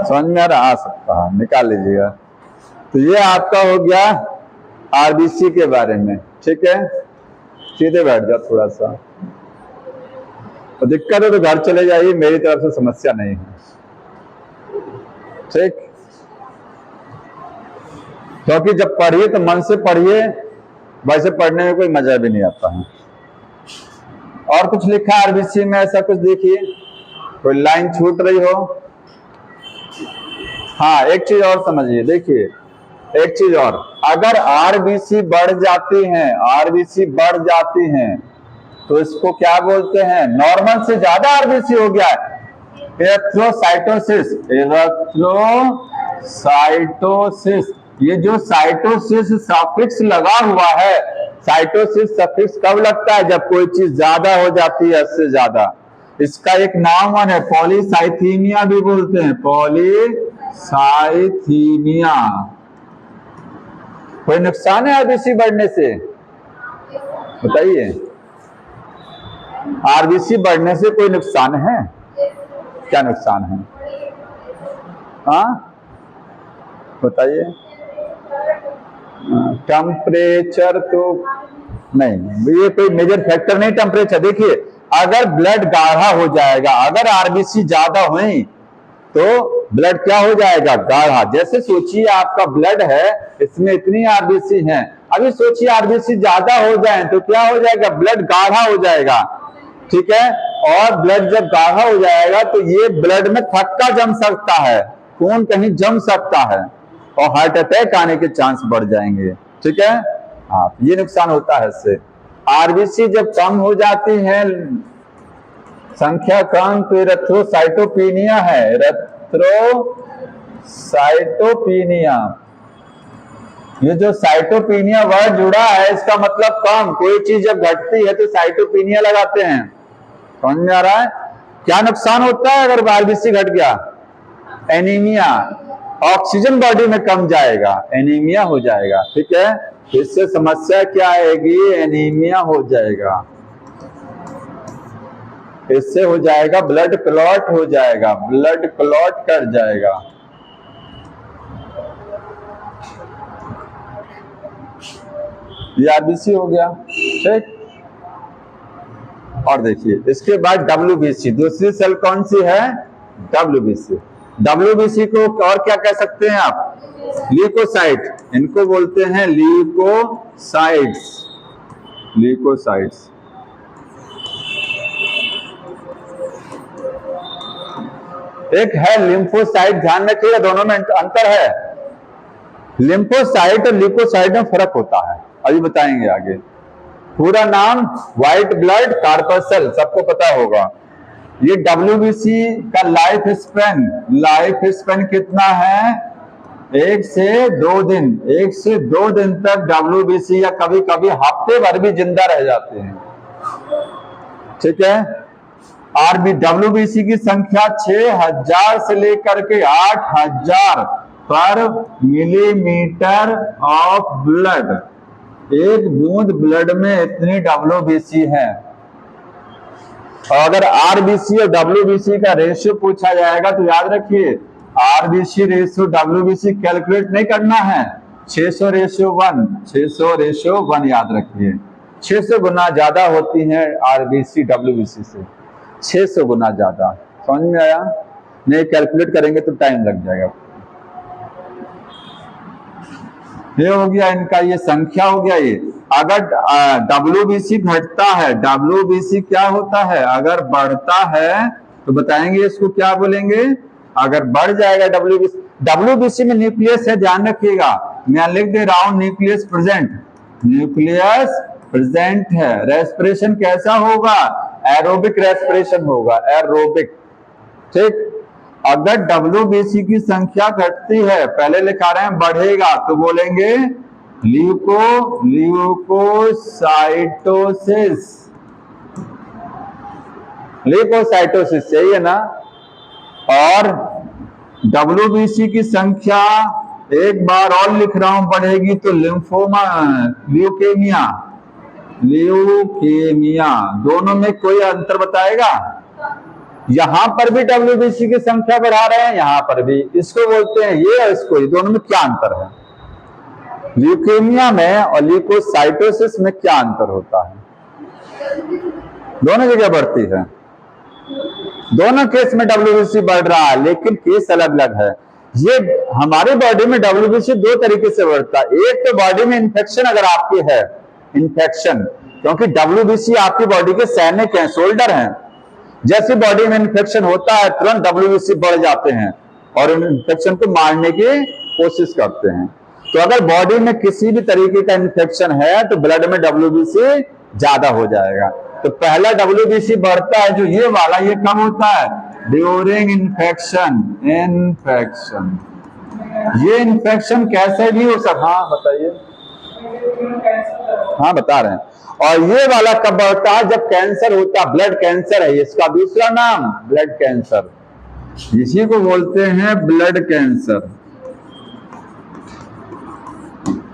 समझ में आ सकता है, निकाल लीजिएगा। तो ये आपका हो गया आरबीसी के बारे में। ठीक है, सीधे बैठ जाओ थोड़ा सा, तो दिक्कत है तो घर चले जाइए, मेरी तरफ से समस्या नहीं है। ठीक, क्योंकि जब पढ़िए तो मन से पढ़िए, वैसे पढ़ने में कोई मजा भी नहीं आता है। और कुछ लिखा आरबीसी में ऐसा कुछ, देखिए कोई लाइन छूट रही हो। हाँ, एक चीज और समझिए, देखिए एक चीज और, अगर आरबीसी बढ़ जाती हैं, तो इसको क्या बोलते हैं, नॉर्मल से ज्यादा आरबीसी हो गया है, एरिथ्रोसाइटोसिस। ये जो साइटोसिस सफिक्स लगा हुआ है, साइटोसिस सफिक्स कब लगता है, जब कोई चीज ज्यादा हो जाती है, इससे ज्यादा। इसका एक नाम है, पॉलीसाइथीमिया भी बोलते हैं, पॉलीसाइथीमिया। कोई नुकसान है आरबीसी बढ़ने से, बताइए, आरबीसी बढ़ने से कोई नुकसान है, क्या नुकसान है, हाँ बताइए। टेम्परेचर तो नहीं, ये कोई मेजर फैक्टर नहीं टेम्परेचर। देखिए अगर ब्लड गाढ़ा हो जाएगा, अगर आरबीसी ज्यादा हुई तो ब्लड क्या हो जाएगा, गाढ़ा। जैसे सोचिए आपका ब्लड है, इसमें इतनी आरबीसी है, अभी सोचिए आरबीसी ज्यादा हो जाए तो क्या हो जाएगा, ब्लड गाढ़ा हो जाएगा। ठीक है, और ब्लड जब गाढ़ा हो जाएगा तो ये ब्लड में थक्का जम सकता है, खून कहीं जम सकता है, और हार्ट अटैक आने के चांस बढ़ जाएंगे। ठीक है, हाँ, ये नुकसान होता है इससे। आरबीसी जब कम हो जाती है, संख्या कम, तो एरिथ्रोसाइटोपिनिया है, एरिथ्रोसाइटोपिनिया। ये जो साइटोपिनिया वर्ड जुड़ा है, इसका मतलब कम, कोई चीज जब घटती है तो साइटोपिनिया लगाते हैं, समझ में आ रहा है। क्या नुकसान होता है अगर आरबीसी घट गया? एनीमिया, ऑक्सीजन बॉडी में कम जाएगा, एनीमिया हो जाएगा। ठीक है, इससे समस्या क्या आएगी? एनीमिया हो जाएगा, इससे हो जाएगा ब्लड क्लॉट हो जाएगा, ब्लड क्लॉट कर जाएगा। ये आरबीसी हो गया। ठीक, और देखिए इसके बाद डब्ल्यूबीसी, दूसरी सेल कौन सी है? डब्ल्यूबीसी। डब्ल्यूबीसी को और क्या कह सकते हैं आप? ल्यूकोसाइट, इनको बोलते हैं ल्यूकोसाइट्स, ल्यूकोसाइट्स। एक है लिम्फोसाइट, ध्यान रखिएगा दोनों में अंतर है। लिम्फोसाइट और ल्यूकोसाइट में फर्क होता है, अभी बताएंगे आगे। पूरा नाम व्हाइट ब्लड कॉर्पस्कल, सबको पता होगा। ये डब्ल्यूबीसी का लाइफ स्पेन कितना है? 1 से 2 दिन, 1 से 2 दिन तक डब्ल्यूबीसी, या कभी कभी हफ्ते भर भी जिंदा रह जाते हैं। ठीक है, आरबी डब्ल्यूबीसी की संख्या 6000 से लेकर के 8000 पर मिलीमीटर ऑफ ब्लड, एक बूंद ब्लड में इतनी डब्ल्यूबीसी है। और अगर आरबीसी और डब्ल्यूबीसी का रेशियो पूछा जाएगा तो याद रखिए, आरबीसी रेशियो डब्ल्यूबीसी कैलकुलेट नहीं करना है, 600:1 याद रखिए। 600 गुना ज्यादा होती है आरबीसी डब्ल्यूबीसी से, 600 गुना ज्यादा। समझ में आया? नहीं कैलकुलेट करेंगे तो टाइम लग जाएगा। ये हो गया इनका, ये संख्या हो गया। ये अगर डब्ल्यूबीसी घटता है, डब्ल्यूबीसी क्या होता है? अगर बढ़ता है तो बताएंगे इसको क्या बोलेंगे? अगर बढ़ जाएगा डब्ल्यूबीसी, डब्ल्यूबीसी में न्यूक्लियस है, ध्यान रखिएगा, मैं लिख दे रहा हूं न्यूक्लियस प्रेजेंट, न्यूक्लियस प्रेजेंट है। रेस्पिरेशन कैसा होगा? एरोबिक रेस्पिरेशन होगा, एरोबिक। ठीक, अगर डब्ल्यूबीसी की संख्या घटती है, पहले लिखा रहे हैं बढ़ेगा, तो बोलेंगे ल्यूकोसाइटोसिस, ल्यूकोसाइटोसिस, सही है ना? और डब्ल्यूबीसी की संख्या एक बार और लिख रहा हूं बढ़ेगी तो लिम्फोमा, ल्यूकेमिया, ल्यूकेमिया, दोनों में कोई अंतर बताएगा? यहां पर भी डब्ल्यूबीसी की संख्या बढ़ा रहे हैं, यहां पर भी, इसको बोलते हैं ये और इसको, ये दोनों में क्या अंतर है? ल्यूकेमिया में और ल्यूकोसाइटोसिस में क्या अंतर होता है? दोनों जगह बढ़ती है, दोनों केस में डब्ल्यूबीसी बढ़ रहा है, लेकिन केस अलग अलग है। ये हमारे बॉडी में डब्ल्यूबीसी 2 तरीके से बढ़ता है। एक तो बॉडी में इंफेक्शन अगर आपकी है, इंफेक्शन, क्योंकि डब्ल्यूबीसी आपकी बॉडी के सैनिक हैं, सोल्डर हैं। जैसे बॉडी में इंफेक्शन होता है तुरंत डब्ल्यूबीसी बढ़ जाते हैं और इंफेक्शन को मारने की कोशिश करते हैं। तो अगर बॉडी में किसी भी तरीके का इंफेक्शन है तो ब्लड में डब्ल्यूबीसी ज्यादा हो जाएगा। तो पहला डब्ल्यूबीसी बढ़ता है जो ये वाला, ये कब होता है? During infection, infection. ये इन्फेक्शन कैसे भी हो सकता, हाँ बताइए, हाँ बता रहे हैं। और ये वाला कब बढ़ता है? जब कैंसर होता, ब्लड कैंसर है इसका दूसरा नाम, ब्लड कैंसर, इसी को बोलते हैं ब्लड कैंसर।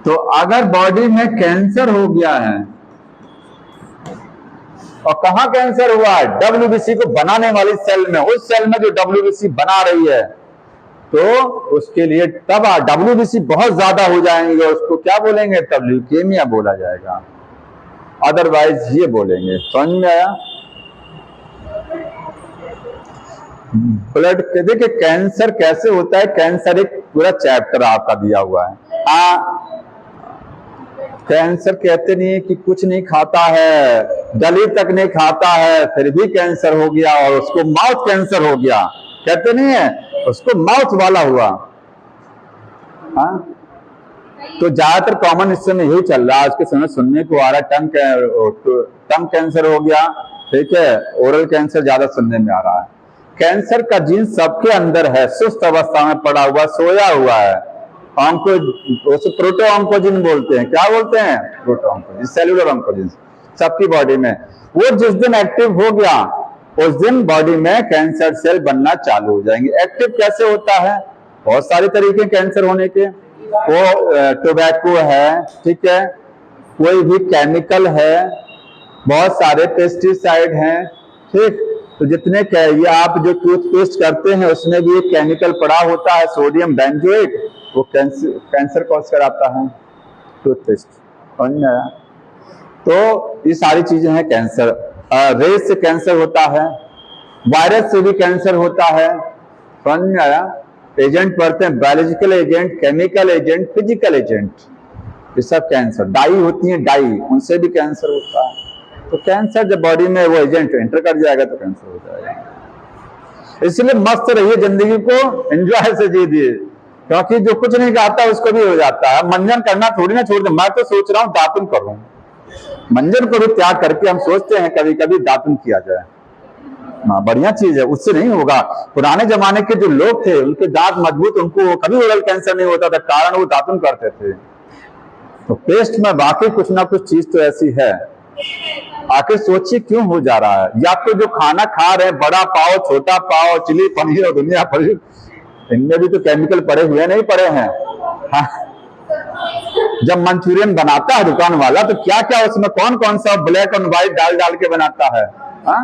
तो अगर बॉडी में कैंसर हो गया है, और कहां कैंसर हुआ है? डब्ल्यूबीसी को बनाने वाली सेल में, उस सेल में जो डब्ल्यूबीसी बना रही है, तो उसके लिए तब डब्ल्यूबीसी बहुत ज्यादा हो जाएंगे, उसको क्या बोलेंगे? तब ल्यूकेमिया बोला जाएगा, अदरवाइज ये बोलेंगे। समझ में आया? ब्लड के देखिए कैंसर कैसे होता है, कैंसर एक पूरा चैप्टर आपका दिया हुआ है। कैंसर कहते नहीं है कि कुछ नहीं खाता है, दली तक नहीं खाता है, फिर भी कैंसर हो गया और उसको माउथ कैंसर हो गया, कहते नहीं है, उसको माउथ वाला हुआ। हाँ, तो ज्यादातर कॉमन इस समय यही चल रहा है, आज के समय सुनने को आ रहा है, टंग कैंसर हो गया, ठीक है, ओरल कैंसर ज्यादा सुनने में आ रहा है। कैंसर का जीन सबके अंदर है, सुस्त अवस्था में पड़ा हुआ, सोया हुआ है। प्रोटो ऑन्कोजिन बोलते हैं, क्या बोलते हैं? प्रोटो ऑन्कोजिन, सेलुलर ऑन्कोजिन, सबकी बॉडी में। वो जिस दिन एक्टिव हो गया उस दिन बॉडी में कैंसर सेल बनना चालू हो जाएंगे। एक्टिव कैसे होता है? बहुत सारे तरीके कैंसर होने के। वो टोबैको है, ठीक है, कोई भी केमिकल है, बहुत सारे पेस्टिसाइड हैं, ठीक। तो जितने ये आप जो टूथपेस्ट करते हैं उसमें भी एक केमिकल पड़ा होता है, सोडियम बेंजोएट, वो कैंसर कॉज कराता है, टूथपेस्ट। समझ में आया? तो ये सारी चीजें हैं कैंसर। रेस से कैंसर होता है, वायरस से भी कैंसर होता है। समझ में आया? एजेंट पढ़ते हैं, biological agent, chemical agent, physical agent, ये सब कैंसर। डाई होती है, डाई, उनसे भी कैंसर होता है। तो कैंसर जब बॉडी में वो एजेंट एंटर कर जाएगा तो कैंसर हो जाएगा। इसलिए मस्त रहिए, जिंदगी को एंजॉय से जी दिए, क्योंकि जो कुछ नहीं खाता उसको भी हो जाता है। मंजन करना थोड़ी ना छोड़ दे। मैं तो सोच रहा हूँ दातुन करूं, मंजन को भी त्याग करके हम सोचते हैं कभी कभी दातुन किया जाए। हाँ, बढ़िया चीज है, उससे नहीं होगा। पुराने जमाने के जो लोग थे उनके दांत मजबूत, उनको कभी ओरल कैंसर नहीं होता था, कारण वो दातुन करते थे। तो पेस्ट में बाकी कुछ ना कुछ चीज तो ऐसी है। आखिर सोचिए क्यों हो जा रहा है? या तो जो खाना खा रहे हैं, बड़ा पाव, छोटा पाव, चिली पनीर और दुनिया भर, इनमें भी तो केमिकल पड़े हुए नहीं पड़े हैं। हाँ? जब मंचूरियन बनाता है दुकान वाला तो क्या क्या उसमें कौन कौन सा ब्लैक और व्हाइट डाल डाल के बनाता है? हाँ?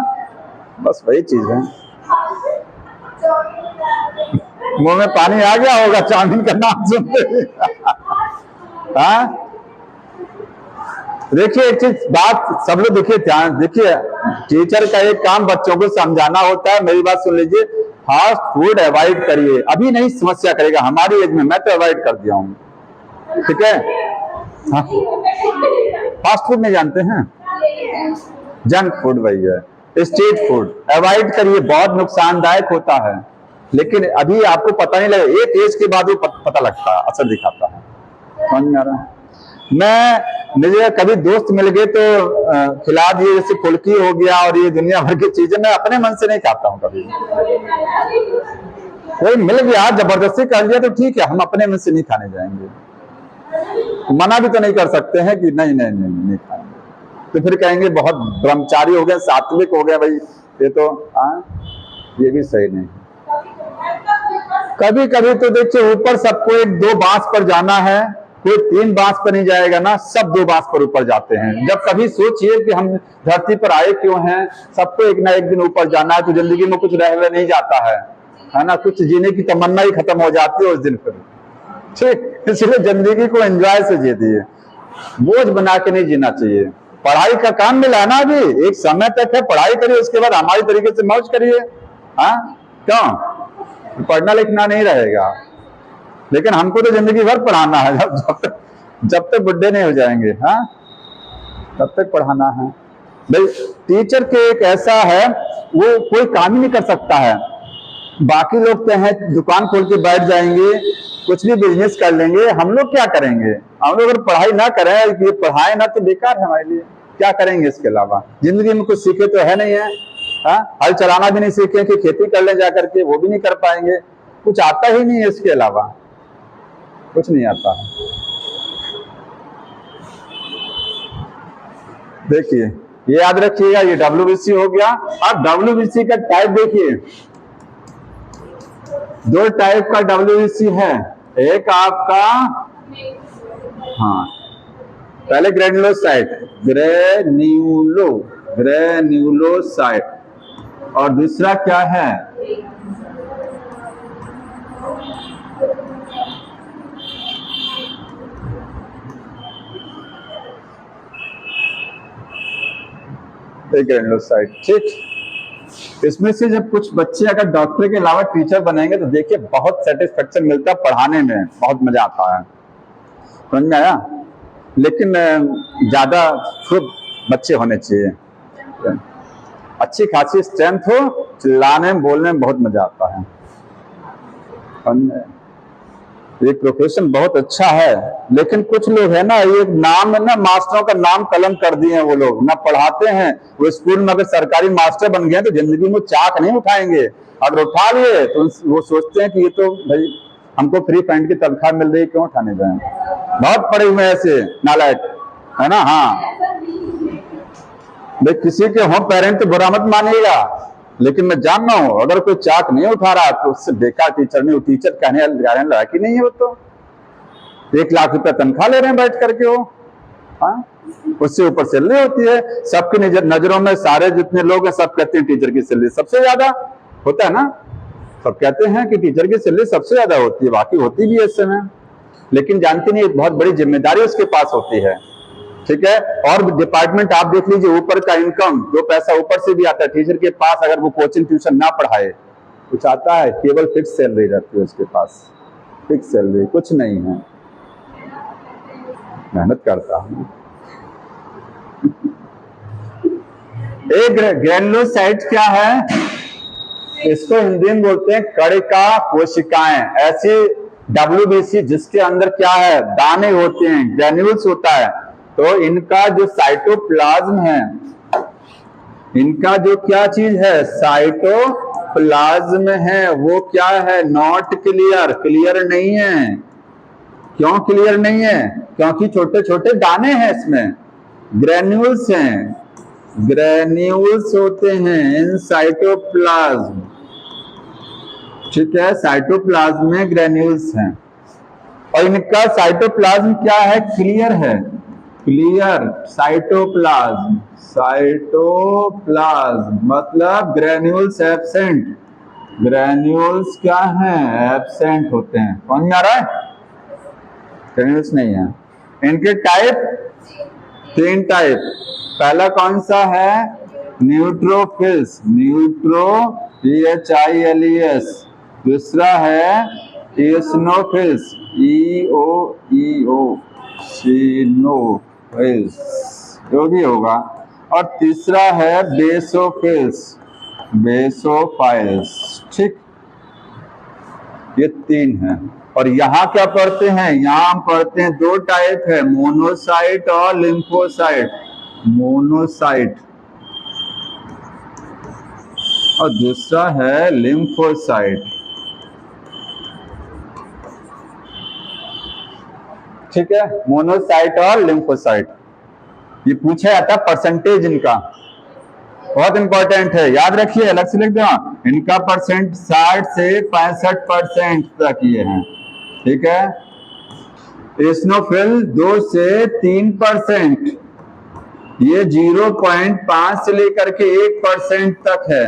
बस वही चीज है। मुंह में पानी आ गया होगा चाउमीन का नाम सुनते। हाँ, देखिए एक चीज बात सब लोग देखिए, ध्यान देखिए, टीचर का एक काम बच्चों को समझाना होता है। मेरी बात सुन लीजिए, फास्ट फूड अवॉइड करिए। अभी नहीं समस्या करेगा, हमारी एज में मैं तो अवॉइड कर दिया हूँ, ठीक है। हाँ? फास्ट फूड नहीं जानते हैं? जंक फूड वही है, स्ट्रीट फूड अवॉइड करिए, बहुत नुकसानदायक होता है। लेकिन अभी आपको पता नहीं लगेगा, एक एज के बाद वो पता लगता है, असर दिखाता है। समझ में आ रहा है? मुझे कभी दोस्त मिल गए तो खिला दिए, जैसे फुल्की हो गया और ये दुनिया भर की चीजें, मैं अपने मन से नहीं खाता हूँ कभी। कोई मिल गया जबरदस्ती कर दिया तो ठीक है, हम अपने मन से नहीं खाने जाएंगे। मना भी तो नहीं कर सकते हैं कि नहीं नहीं नहीं नहीं खाएंगे, तो फिर कहेंगे बहुत ब्रह्मचारी हो गए, सात्विक हो गए भाई, ये तो ये भी सही नहीं। कभी कभी तो देखिए ऊपर सबको एक दो बांस पर जाना है, कोई 3 बांस पर नहीं जाएगा ना, सब 2 बांस पर ऊपर जाते हैं। जब कभी सोचिए कि हम धरती पर आए क्यों हैं, सबको एक ना एक दिन ऊपर जाना है, तो जिंदगी में कुछ रह नहीं जाता है ना, कुछ जीने की तमन्ना ही खत्म हो जाती है उस दिन फिर, ठीक। इसलिए जिंदगी को एंजॉय से जी दिए, बोझ बना के नहीं जीना चाहिए। पढ़ाई का काम मिला ना, अभी एक समय तक है, पढ़ाई करिए, उसके बाद हमारी तरीके से मौज करिए। हाँ, क्यों? पढ़ना लिखना नहीं रहेगा, लेकिन हमको तो जिंदगी भर पढ़ाना है, जब तक बुढ़े नहीं हो जाएंगे, हाँ, तब तक पढ़ाना है भाई। टीचर के एक ऐसा है, वो कोई काम ही नहीं कर सकता है। बाकी लोग क्या है, दुकान खोल के बैठ जाएंगे, कुछ भी बिजनेस कर लेंगे, हम लोग क्या करेंगे? हम लोग अगर पढ़ाई ना करें, ये पढ़ाए ना, तो बेकार है हमारे लिए। क्या करेंगे इसके अलावा? जिंदगी में कुछ सीखे तो है नहीं है। हाँ, हल चलाना भी नहीं सीखे कि खेती कर ले जा करके, वो भी नहीं कर पाएंगे। कुछ आता ही नहीं है, इसके अलावा कुछ नहीं आता है। देखिए, ये याद रखिएगा, ये WBC हो गया। अब WBC का टाइप देखिए, 2 टाइप का WBC है। एक आपका, हाँ, पहले ग्रेन्यूलोसाइट, और दूसरा क्या है? ग्रेन्यूलोसाइट, ठीक। इसमें से जब कुछ बच्चे अगर डॉक्टर के अलावा टीचर बनेंगे तो देखिए बहुत सेटिस्फेक्शन मिलता है, पढ़ाने में बहुत मजा आता है। समझ में आया? लेकिन ज्यादा खुद बच्चे होने चाहिए, अच्छी खासी स्ट्रेंथ हो, चिल्लाने में बोलने में बहुत मजा आता है। ये प्रोफेशन बहुत अच्छा है, लेकिन कुछ लोग है ना, ये नाम है ना, मास्टरों का नाम कलम कर दिए हैं। वो लोग ना पढ़ाते हैं, वो स्कूल में अगर सरकारी मास्टर बन गए तो जिंदगी में चाक नहीं उठाएंगे। अगर उठा लिए तो वो सोचते हैं कि ये तो भाई हमको फ्री फंड की तनख्वाह मिल रही है, क्यों उठाने जाए। बहुत पड़े हुए ऐसे नालायक, है ना। हाँ भाई, किसी के होम पेरेंट तो बुरा मत मानिएगा, लेकिन मैं जान रहा हूं अगर कोई चाक नहीं उठा रहा तो उससे बेकार टीचर नहीं, वो टीचर कहने लायक ही नहीं है। वो तो 1 लाख रुपया तनख्वाह ले रहे हैं बैठ करके वो, हाँ, उससे ऊपर सैलरी होती है। सबकी नजरों में सारे जितने लोग हैं सब कहते हैं टीचर की सैलरी सबसे ज्यादा होता है ना, सब कहते हैं कि टीचर की सैलरी सबसे ज्यादा होती है, बाकी होती भी है इस समय, लेकिन जानते नहीं एक बहुत बड़ी जिम्मेदारी उसके पास होती है। ठीक है, और डिपार्टमेंट आप देख लीजिए, ऊपर का इनकम 2 पैसा ऊपर से भी आता है। टीचर के पास अगर वो कोचिंग ट्यूशन ना पढ़ाए कुछ आता है, केवल फिक्स सैलरी रहती है उसके पास, फिक्स सैलरी, कुछ नहीं है। मेहनत करता हूं। एक ग्रेनुलोसाइट क्या है? इसको हिंदी में बोलते हैं कणिका कोशिकाएं। ऐसी WBC जिसके अंदर क्या है, दाने होते हैं, ग्रेन्यूल्स होता है। तो इनका जो साइटोप्लाज्म है, इनका जो क्या चीज है, साइटोप्लाज्म है, वो क्या है, नॉट क्लियर, क्लियर नहीं है। क्यों क्लियर नहीं है? क्योंकि छोटे छोटे दाने हैं इसमें, ग्रेन्यूल्स हैं, ग्रेन्यूल्स होते हैं इन साइटोप्लाज्म। ठीक है, साइटोप्लाज्म में ग्रेन्यूल्स हैं और इनका साइटोप्लाज्म क्या है, क्लियर है, क्लियर साइटोप्लाज्म। साइटोप्लाज्म मतलब ग्रेन्यूल्स एब्सेंट, ग्रेन्यूल्स क्या है, एब्सेंट होते हैं। कौन आ रहा है? ग्रेन्यूल्स नहीं है। इनके टाइप 3 टाइप। पहला कौन सा है, न्यूट्रोफिल्स, न्यूट्रो PHILES। दूसरा है इओसिनोफिल्स, EO सिनोफिल्स, जो भी होगा। और तीसरा है बेसोफिल्स, बेसोफाइल्स। ठीक, ये 3 हैं। और यहाँ क्या पढ़ते हैं, यहाँ हम पढ़ते हैं 2 टाइप है, मोनोसाइट और लिम्फोसाइट। मोनोसाइट और दूसरा है लिम्फोसाइट। ठीक है, मोनोसाइट और लिम्फोसाइट। ये पूछा जाता है परसेंटेज इनका, बहुत इंपॉर्टेंट है, याद रखिए, अलग से लिख दो। इनका परसेंट 60 से 65% तक ये है। ठीक है, इस्नोफिल 2 से 3%, ये 0.5 से लेकर के 1% तक है।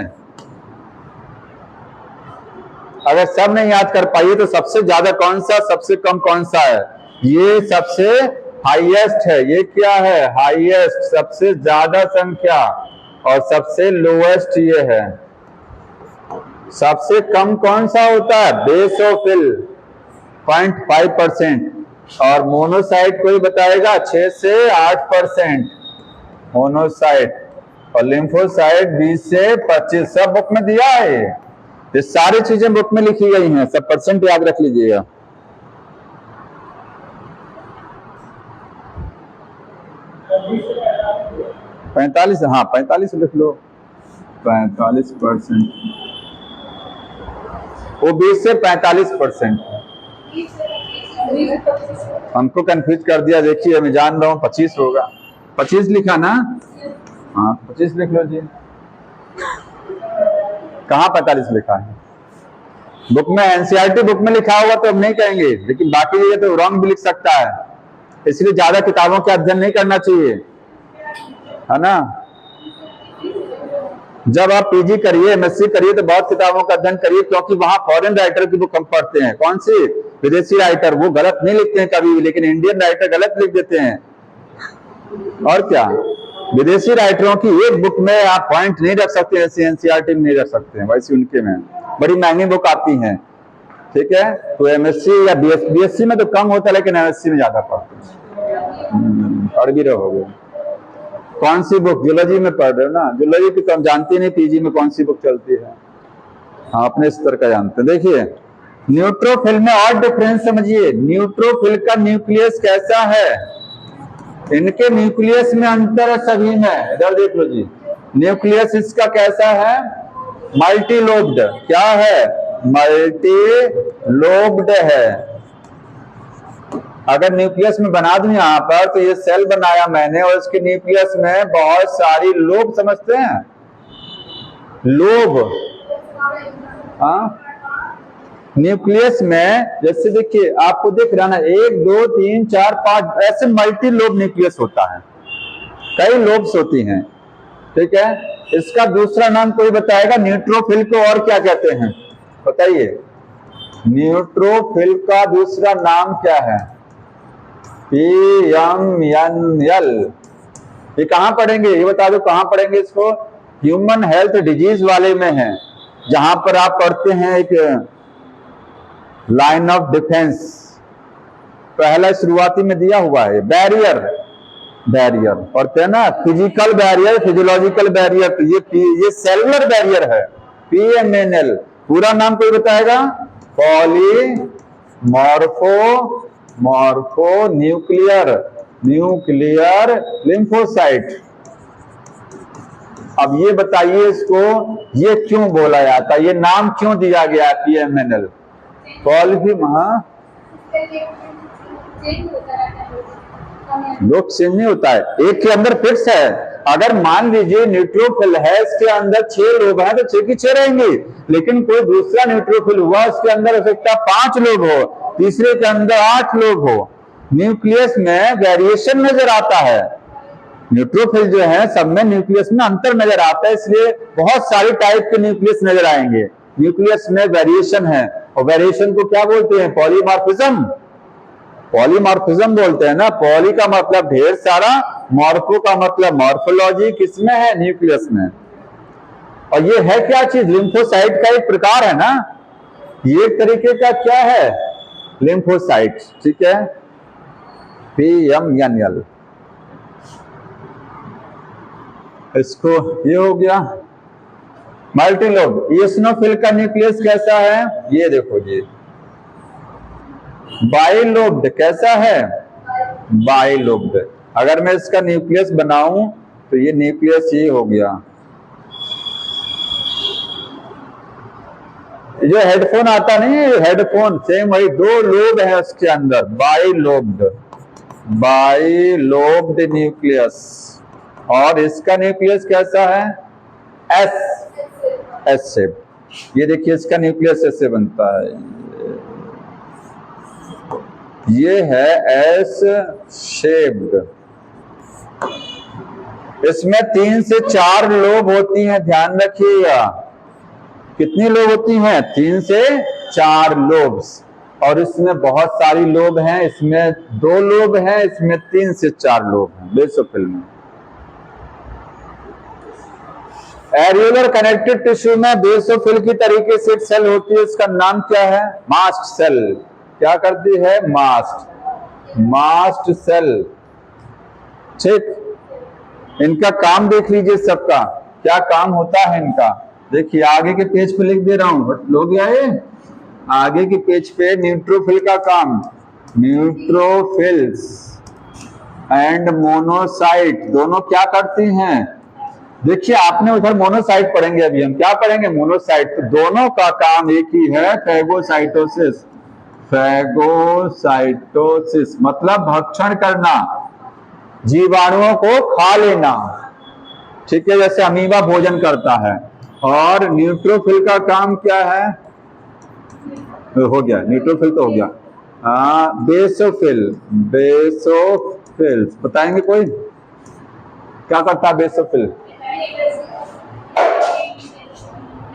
अगर सब नहीं याद कर पाइए तो सबसे ज्यादा कौन सा, सबसे कम कौन सा है? ये सबसे हाईएस्ट है। ये क्या है, हाईएस्ट, सबसे ज्यादा संख्या, और सबसे लोएस्ट ये है। सबसे कम कौन सा होता है, बेसोफिल 0.5%, और मोनोसाइट कोई बताएगा 6 से 8% मोनोसाइट, और लिम्फोसाइट 20 से 25। सब बुक में दिया है, ये सारी चीजें बुक में लिखी गई हैं, सब परसेंट याद रख लीजिएगा। पैंतालीस, हाँ 45 लिख लो, 45%, वो 20 से 45%। हमको कंफ्यूज कर दिया, देखिए मैं जान रहा हूँ 25 होगा। 25 लिखा ना, हाँ 25 लिख लो जी। कहाँ 45 लिखा है बुक में? एनसीईआरटी बुक में लिखा होगा तो हम नहीं कहेंगे, लेकिन बाकी ये तो रॉन्ग भी लिख सकता है, इसलिए ज्यादा किताबों का अध्ययन नहीं करना चाहिए, है ना। जब आप पीजी करिए, एमएससी करिए तो बहुत किताबों का अध्ययन करिए, क्योंकि वहां फॉरेन राइटर की बुक हम पढ़ते हैं। कौन सी? विदेशी राइटर, वो गलत नहीं लिखते हैं कभी भी, लेकिन इंडियन राइटर गलत लिख देते हैं। और क्या, विदेशी राइटरों की एक बुक में आप पॉइंट नहीं रख सकते, ऐसे एनसीईआरटी में नहीं रख सकते हैं, वैसे उनके में बड़ी महंगी बुक आती हैं। ठीक है, तो एमएससी या बीएससी में तो कम होता है, लेकिन एमएससी में ज्यादा पढ़ते हैं। पढ़ भी रहोगे। कौन सी बुक? जूलॉजी में पढ़ रहे हो ना, जूलॉजी की तो हम जानते नहीं पीजी में कौन सी बुक चलती है, हाँ अपने स्तर का जानते हैं। देखिए न्यूट्रोफिल में और डिफरेंस समझिए, न्यूट्रोफिल का न्यूक्लियस कैसा है, इनके न्यूक्लियस में अंतर है सभी में। इधर देख लो जी, न्यूक्लियस इसका कैसा है, मल्टीलोब्ड। क्या है, मल्टीलोब्ड है। अगर न्यूक्लियस में बना दूं यहाँ पर, तो ये सेल बनाया मैंने और इसके न्यूक्लियस में बहुत सारी लोब, समझते हैं, लोब, हाँ न्यूक्लियस में जैसे देखिए आपको दिख रहा ना 1 2 3 4 5 ऐसे मल्टी लोब न्यूक्लियस होता है, कई लोब्स होती हैं, ठीक है। इसका दूसरा नाम कोई बताएगा? न्यूट्रोफिल को और क्या कहते हैं बताइए? न्यूट्रोफिल का दूसरा नाम क्या है? PMNL। ये कहां पढ़ेंगे, ये बता दो कहां पढ़ेंगे इसको? ह्यूमन हेल्थ डिजीज वाले में है, जहां पर आप पढ़ते हैं एक लाइन ऑफ डिफेंस, पहला शुरुआती में दिया हुआ है बैरियर, बैरियर पढ़ते हैं ना, फिजिकल बैरियर, फिजियोलॉजिकल बैरियर, तो ये सेलुलर बैरियर है PMNL। पूरा नाम कोई बताएगा? Morpho nuclear lymphocyte. अब ये बताइए इसको, ये क्यों बोला जाता है, ये नाम क्यों दिया गया PMNL? पॉलीफिम, हाँ लोग चेंज नहीं होता है, एक के अंदर फिक्स है। अगर मान लीजिए न्यूट्रोफिल है, इसके अंदर 6 लोग हैं तो 6 की 6 रहेंगे, लेकिन कोई दूसरा न्यूट्रोफिल हुआ, उसके अंदर हो सकता है 5 लोग हो, तीसरे के अंदर 8 लोग हो। न्यूक्लियस में वेरिएशन नजर आता है, न्यूट्रोफिल जो है सब में न्यूक्लियस में अंतर नजर आता है, इसलिए बहुत सारी टाइप के न्यूक्लियस नजर आएंगे। न्यूक्लियस में वेरिएशन है, और वेरिएशन को क्या बोलते हैं? पॉलीमॉर्फिज्म, पॉलीमॉर्फिज्म बोलते हैं ना। पॉली का मतलब ढेर सारा, मॉर्फो का मतलब मॉर्फोलॉजी, किसमें है? न्यूक्लियस में। और ये है क्या चीज? लिम्फोसाइट का एक प्रकार है ना, ये एक तरीके का क्या है? लिम्फोसाइट, ठीक है। PMNL, इसको ये हो गया मल्टीलोब। इयोसिनोफिल का न्यूक्लियस कैसा है? ये देखो जी, बाइलोब्ड। कैसा है? बाइलोब्ड। अगर मैं इसका न्यूक्लियस बनाऊं तो ये न्यूक्लियस ये हो गया। जो हेडफोन आता नहीं है, हेडफोन सेम वही, 2 लोब है उसके अंदर, बाइलोब्ड न्यूक्लियस। और इसका न्यूक्लियस कैसा है? S shape. ये देखिए इसका न्यूक्लियस ऐसे बनता है, ये है एस शेप्ड। इसमें 3 से 4 लोब होती हैं, ध्यान रखिएगा। कितनी लोब होती हैं? 3 से 4 लोब्स। और इसमें बहुत सारी लोब हैं, इसमें 2 लोब हैं, इसमें 3 से 4 लोब हैं बेसोफिल में। एरियोलर कनेक्टेड टिश्यू में बेसोफिल की तरीके से एक सेल होती है, इसका नाम क्या है? Mast cell. क्या करती है? मास्ट सेल, ठीक। इनका काम देख लीजिए सबका, क्या काम होता है इनका। देखिए आगे के पेज पे लिख दे रहा हूं, लोग आए आगे के पेज पे। न्यूट्रोफिल का काम, न्यूट्रोफिल्स एंड मोनोसाइट दोनों क्या करती हैं? देखिए आपने उधर मोनोसाइट पढ़ेंगे, अभी हम क्या पढ़ेंगे? मोनोसाइट। तो दोनों का काम एक ही है, फैगोसाइटोसिस। फैगोसाइटोसिस मतलब भक्षण करना, जीवाणुओं को खा लेना, ठीक है, जैसे अमीबा भोजन करता है। और न्यूट्रोफिल का काम क्या है? हो गया न्यूट्रोफिल तो हो गया। बेसोफिल बताएंगे कोई? क्या करता है बेसोफिल?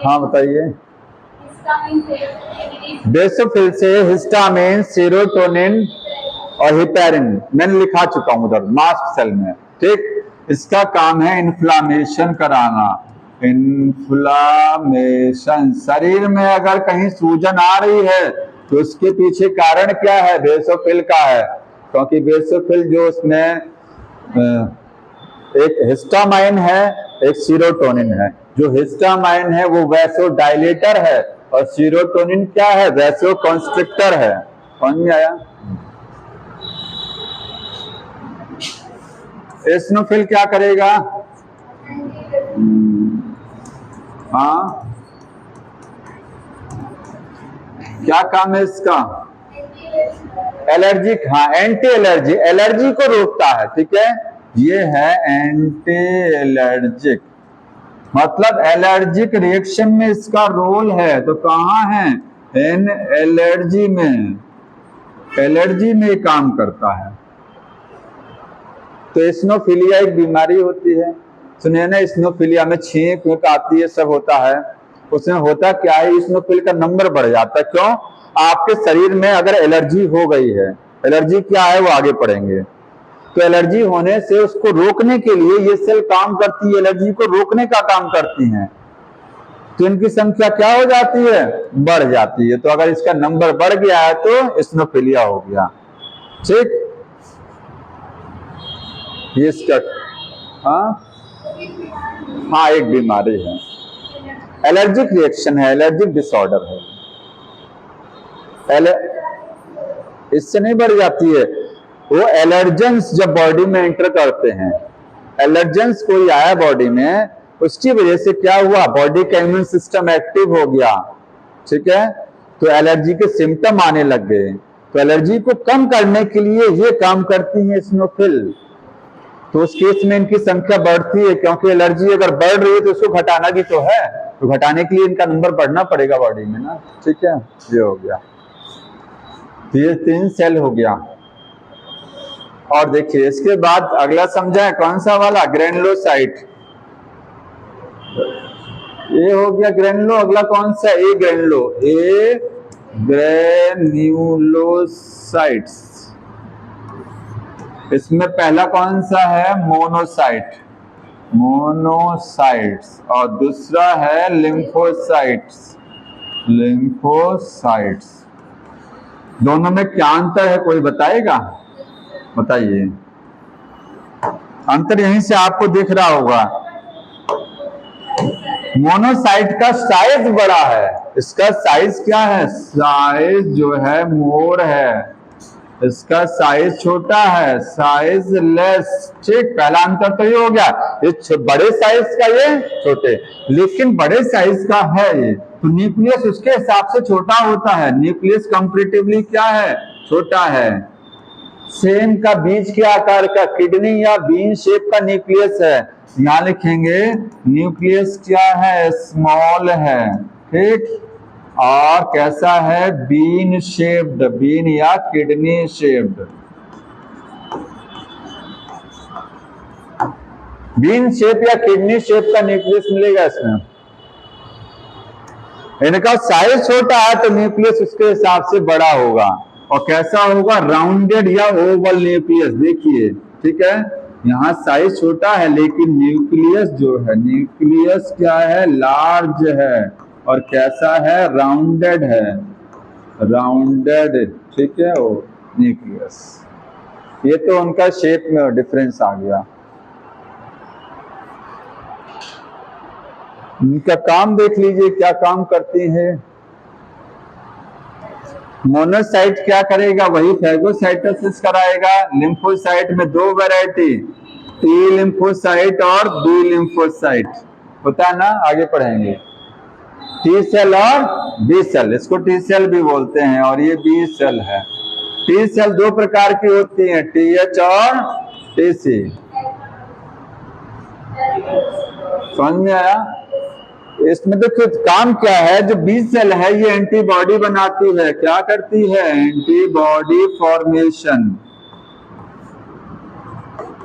हाँ बताइए। बेसोफिल से हिस्टामिन, सेरोटोनिन और हिपेरिन मैंने लिखा चुका हूं उधर मास्ट सेल में, ठीक। इसका काम है इन्फ्लामेशन कराना। इन्फ्लामेशन, शरीर में अगर कहीं सूजन आ रही है तो उसके पीछे कारण क्या है? बेसोफिल का है, क्योंकि बेसोफिल जो उसमें एक हिस्टामाइन है, एक सीरोटोनिन है। जो हिस्टामाइन है वो वैसोडाइलेटर है, और सीरोटोनिन क्या है? वैसोकंस्ट्रिक्टर है। समझ में आया? एसिनोफिल क्या करेगा? हाँ क्या काम है इसका? एलर्जिक, हाँ एंटी एलर्जी, एलर्जी को रोकता है, ठीक है। ये है एंटी एलर्जिक। मतलब एलर्जिक रिएक्शन में इसका रोल है, तो कहाँ है? इन एलर्जी में, एलर्जी में काम करता है। तो इस्नोफिलिया एक बीमारी होती है, सुनिए ना, इस्नोफिलिया में छींक वीक आती है, सब होता है। उसमें होता क्या है, इस्नोफिल का नंबर बढ़ जाता है। क्यों? आपके शरीर में अगर एलर्जी हो गई है, एलर्जी क्या है वो आगे पढ़ेंगे, तो एलर्जी होने से उसको रोकने के लिए ये सेल काम करती है, एलर्जी को रोकने का काम करती हैं, तो इनकी संख्या क्या हो जाती है? बढ़ जाती है। तो अगर इसका नंबर बढ़ गया है तो इस्नोफिलिया हो गया। ठीक, ये इसका हाँ एक बीमारी है, एलर्जिक रिएक्शन है, एलर्जिक डिसऑर्डर है। इससे नहीं बढ़ जाती है, वो एलर्जेंस जब बॉडी में एंटर करते हैं, एलर्जेंस कोई आया बॉडी में, उसकी वजह से क्या हुआ, बॉडी का इम्यून सिस्टम एक्टिव हो गया, ठीक है, तो एलर्जी के सिम्टम आने लग गए। तो एलर्जी को कम करने के लिए ये काम करती है इस्नोफिल। तो उस केस में इनकी संख्या बढ़ती है, क्योंकि एलर्जी अगर बढ़ रही है तो उसको घटाना भी तो है, तो घटाने के लिए इनका नंबर बढ़ना पड़ेगा बॉडी में ना। ठीक है, ये हो गया, ये 3 सेल हो गया। और देखिए इसके बाद अगला समझा है कौन सा वाला, ग्रेनुलोसाइट, ये हो गया ग्रेनुलो। अगला कौन सा, ए ग्रेनुलो, ए ग्रेन्युलोसाइट्स। इसमें पहला कौन सा है, मोनोसाइट, मोनोसाइट्स, और दूसरा है लिम्फोसाइट्स, लिम्फोसाइट्स। दोनों में क्या अंतर है, कोई बताएगा? बताइए, अंतर यहीं से आपको दिख रहा होगा। मोनोसाइट का साइज बड़ा है, इसका साइज क्या है, साइज जो है मोर है, इसका साइज छोटा है, साइज लेस। ठीक, पहला अंतर तो ये हो गया, ये बड़े साइज का, ये छोटे, लेकिन बड़े साइज का है ये, तो न्यूक्लियस उसके हिसाब से छोटा होता है, न्यूक्लियस कंपैरेटिवली क्या है, छोटा है। सेम का बीज के आकार का, किडनी या बीन शेप का न्यूक्लियस है, यहां लिखेंगे न्यूक्लियस क्या है, स्मॉल है। ठीक, और कैसा है, बीन शेप्ड, बीन या किडनी शेप्ड, बीन शेप या किडनी शेप का न्यूक्लियस मिलेगा इसमें। इनका साइज छोटा है तो न्यूक्लियस उसके हिसाब से बड़ा होगा, और कैसा होगा, राउंडेड या ओवल न्यूक्लियस। देखिए, ठीक है, यहाँ साइज छोटा है लेकिन न्यूक्लियस जो है, न्यूक्लियस क्या है, लार्ज है, और कैसा है, राउंडेड है, राउंडेड। ठीक है, वो न्यूक्लियस, ये तो उनका शेप में डिफरेंस आ गया। इनका काम देख लीजिए, क्या काम करती है। मोनोसाइट क्या करेगा, वही फैगोसाइटोसिस कराएगा। लिम्फोसाइट में 2 वैरायटी, टी लिम्फोसाइट और बी लिम्फोसाइट होता है ना, आगे पढ़ेंगे। टी सेल और बी सेल, इसको टी सेल भी बोलते हैं, और ये बी सेल है। टी सेल 2 प्रकार की होती हैं, टीएच और टीसी। समझ में आया? इसमें देखो काम क्या है, जो बी सेल है ये एंटीबॉडी बनाती है, क्या करती है, एंटीबॉडी फॉर्मेशन।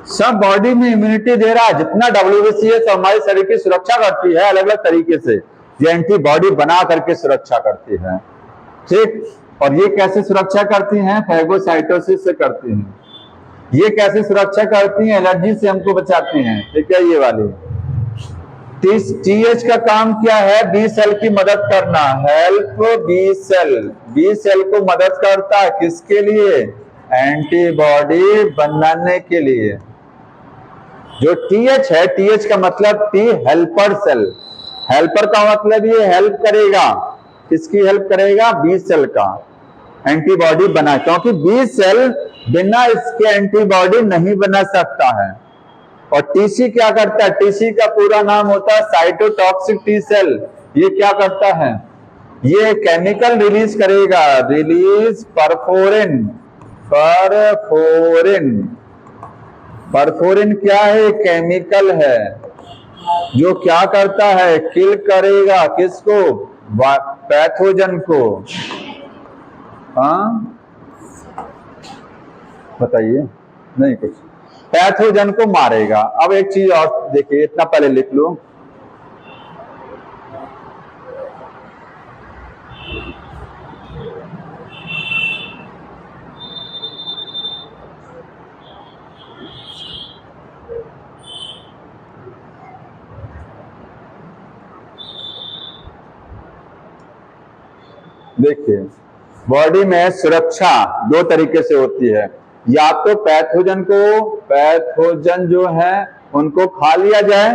सब बॉडी में इम्यूनिटी दे रहा है, जितना WBCS हमारे शरीर की सुरक्षा करती है अलग अलग तरीके से, ये एंटीबॉडी बना करके सुरक्षा करती है। ठीक, और ये कैसे सुरक्षा करती हैं, फैगोसाइटोसिस से करती हैं। ये कैसे सुरक्षा करती हैं, एलर्जी से हमको बचाती हैं। ठीक है, ये वाली टीएच का काम क्या है, बी सेल की मदद करना, help B cell, B cell को मदद करता है, किसके लिए, एंटीबॉडी बनाने के लिए। जो टीएच है, टीएच का मतलब टी हेल्पर सेल, हेल्पर का मतलब ये हेल्प करेगा, किसकी हेल्प करेगा, बी सेल का, एंटीबॉडी बना, क्योंकि बी सेल बिना इसके एंटीबॉडी नहीं बना सकता है। और टीसी क्या करता है, टीसी का पूरा नाम होता है साइटोटॉक्सिक टी सेल। ये क्या करता है, ये केमिकल रिलीज करेगा, रिलीज परफोरिन, परफोरिन, परफोरिन क्या है, केमिकल है, जो क्या करता है, किल करेगा किसको, पैथोजन को। हाँ बताइए, नहीं कुछ, पैथोजन को मारेगा। अब एक चीज और देखिए, इतना पहले लिख लो, देखिए बॉडी में सुरक्षा दो तरीके से होती है, या तो पैथोजन जो है उनको खा लिया जाए,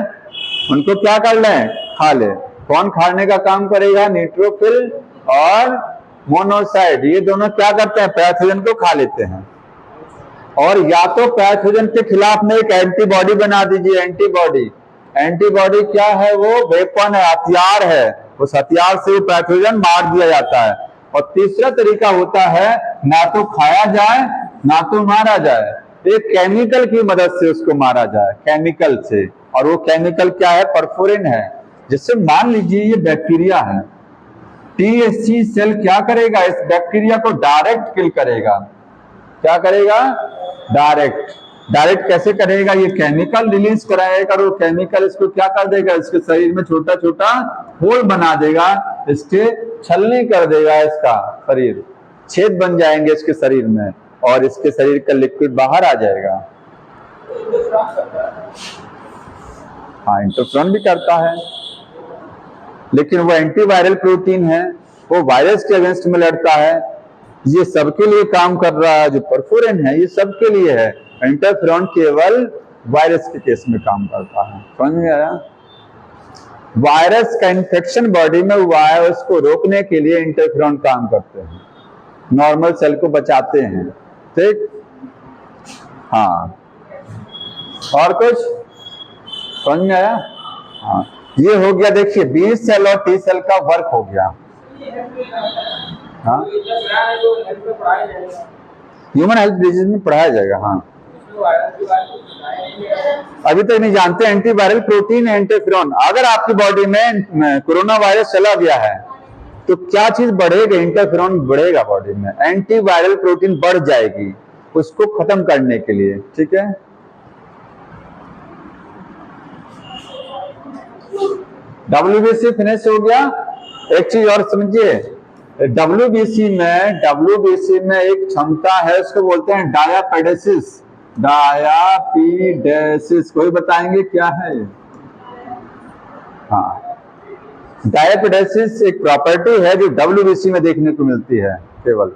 उनको क्या कर लें, खा ले। कौन खाने का काम करेगा, न्यूट्रोफिल और मोनोसाइट, ये दोनों क्या करते हैं, पैथोजन को खा लेते हैं। और या तो पैथोजन के खिलाफ में एक एंटीबॉडी बना दीजिए। एंटीबॉडी क्या है, वो वेपन है, हथियार है, उस हथियार से पैथोजन मार दिया जाता है। और तीसरा तरीका होता है, ना तो खाया जाए ना तो मारा जाए, एक केमिकल की मदद से उसको मारा जाए, केमिकल से। और वो केमिकल क्या है, परफोरिन है। जिससे मान लीजिए ये बैक्टीरिया है, टीएससी सेल क्या करेगा, इस बैक्टीरिया को डायरेक्ट किल करेगा। क्या करेगा, डायरेक्ट कैसे करेगा, ये केमिकल रिलीज कराएगा, और वो केमिकल इसको क्या कर देगा, इसके शरीर में छोटा छोटा होल बना देगा, इसके छलनी कर देगा, इसका शरीर छेद बन जाएंगे इसके शरीर में, और इसके शरीर का लिक्विड बाहर आ जाएगा। हाँ इंटरफ्रॉन भी करता है, लेकिन वो एंटीवायरल प्रोटीन है, वो वायरस के अगेंस्ट में लड़ता है। ये सबके लिए काम कर रहा है, जो परफोरिन है ये सबके लिए है। इंटरफेरॉन केवल वायरस के केस में काम करता है। समझ में आया? वायरस का इन्फेक्शन बॉडी में हुआ है, उसको रोकने के लिए इंटरफेरॉन काम करते हैं, नॉर्मल सेल को बचाते हैं। ठीक, हाँ और कुछ समझ में आया? हाँ ये हो गया, देखिए बी सेल और टी सेल का वर्क हो गया। हाँ ह्यूमन हेल्थ डिजीज में पढ़ाया जाएगा। हाँ अभी तक नहीं जानते, एंटीवायरल प्रोटीन इंटरफेरॉन। अगर आपकी बॉडी में कोरोना वायरस चला गया है तो क्या चीज बढ़ेगा, इंटरफेरॉन बढ़ेगा बॉडी में, एंटीवायरल प्रोटीन बढ़ जाएगी उसको खत्म करने के लिए। ठीक है, WBC फिनिश हो गया। एक चीज और समझिए, WBC में एक क्षमता है, उसको बोलते हैं डायापेडेसिस। कोई बताएंगे क्या है? हाँ डायापेडेसिस एक प्रॉपर्टी है जो WBC में देखने को मिलती है। केवल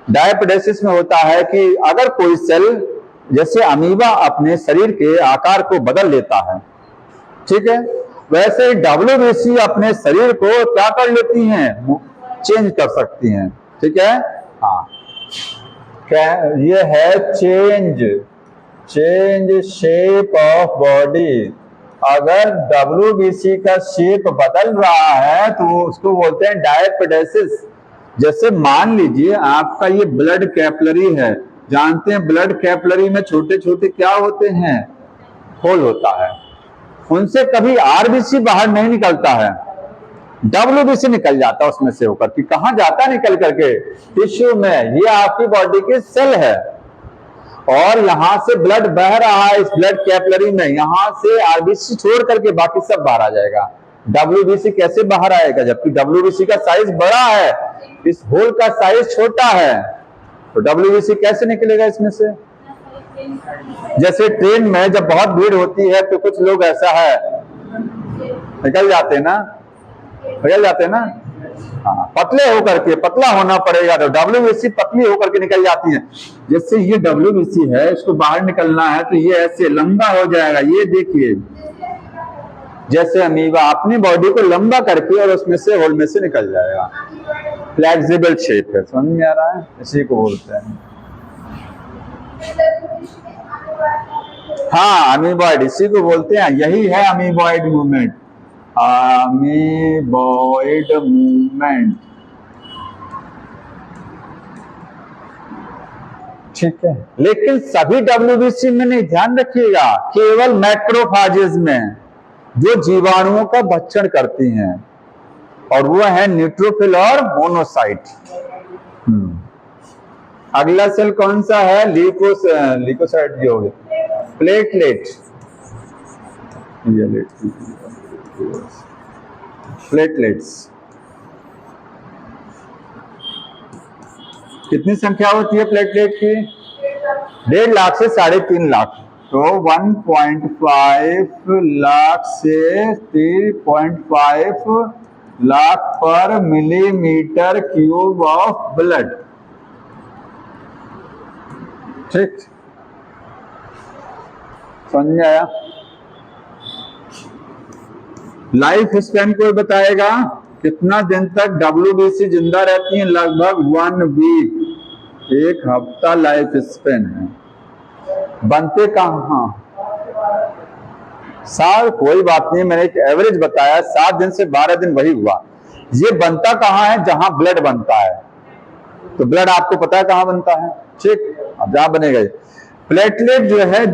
डायापेडेसिस में होता है कि अगर कोई सेल, जैसे अमीबा अपने शरीर के आकार को बदल लेता है, ठीक है, वैसे WBC अपने शरीर को क्या कर लेती हैं, चेंज कर सकती हैं। ठीक है, हाँ क्या ये है, चेंज शेप ऑफ बॉडी। अगर WBC का शेप बदल रहा है तो उसको बोलते हैं डायपेडेसिस। जैसे मान लीजिए आपका ये ब्लड कैपिलरी है, जानते हैं ब्लड कैपिलरी में छोटे छोटे क्या होते हैं, होल होता है, उनसे कभी RBC बाहर नहीं निकलता है, WBC निकल जाता है उसमें से होकर। कि कहां जाता है निकल करके, टिश्यू में। ये आपकी बॉडी की सेल है और यहां से ब्लड बह रहा है इस ब्लड कैपिलरी में, यहां से RBC छोड़ करके बाकी सब बाहर आ जाएगा। WBC कैसे बाहर आएगा, जबकि WBC का साइज बड़ा है, इस होल का साइज छोटा है, तो WBC कैसे निकलेगा इसमें से? जैसे ट्रेन में जब बहुत भीड़ होती है तो कुछ लोग ऐसा है निकल जाते ना, हाँ पतले होकर के, पतला होना पड़ेगा, तो WBC पतली होकर के निकल जाती है। जैसे ये WBC है, इसको बाहर निकलना है तो ये ऐसे लंबा हो जाएगा। ये देखिए जैसे अमीबा अपनी बॉडी को लंबा करके और उसमें से होल में से निकल जाएगा। फ्लेक्सिबल शेप है, समझ में आ रहा है? इसी को बोलते हैं हाँ अमीबॉइड, इसी को बोलते हैं, यही है अमीबॉइड मूवमेंट। अमीबॉइड मूवमेंट, ठीक है। लेकिन सभी WBC में नहीं, ध्यान रखिएगा, केवल मैक्रोफाजेज में। जो जीवाणुओं का भक्षण करती हैं, और वो है न्यूट्रोफिल और मोनोसाइट। अगला सेल कौन सा है? ल्यूकोसाइट जो हो गया, प्लेटलेट। प्लेटलेट्स कितनी संख्या होती है प्लेटलेट की? 1.5 लाख से 3.5 लाख। तो 1.5 लाख से 3.5 लाख पर मिलीमीटर क्यूब ऑफ ब्लड। ठीक, समझ आया? लाइफ स्पैन कोई बताएगा कितना दिन तक WBC जिंदा रहती है? लगभग 1 वीक, 1 हफ्ता लाइफ स्पैन है। बनते कहाँ? साल, कोई बात नहीं, मैंने एक एवरेज बताया, 7 दिन से 12 दिन वही हुआ। ये बनता कहाँ है? जहां ब्लड बनता है। तो ब्लड आपको पता है कहाँ बनता है? ठीक, अब जहां बनेगा। प्लेटलेट जो है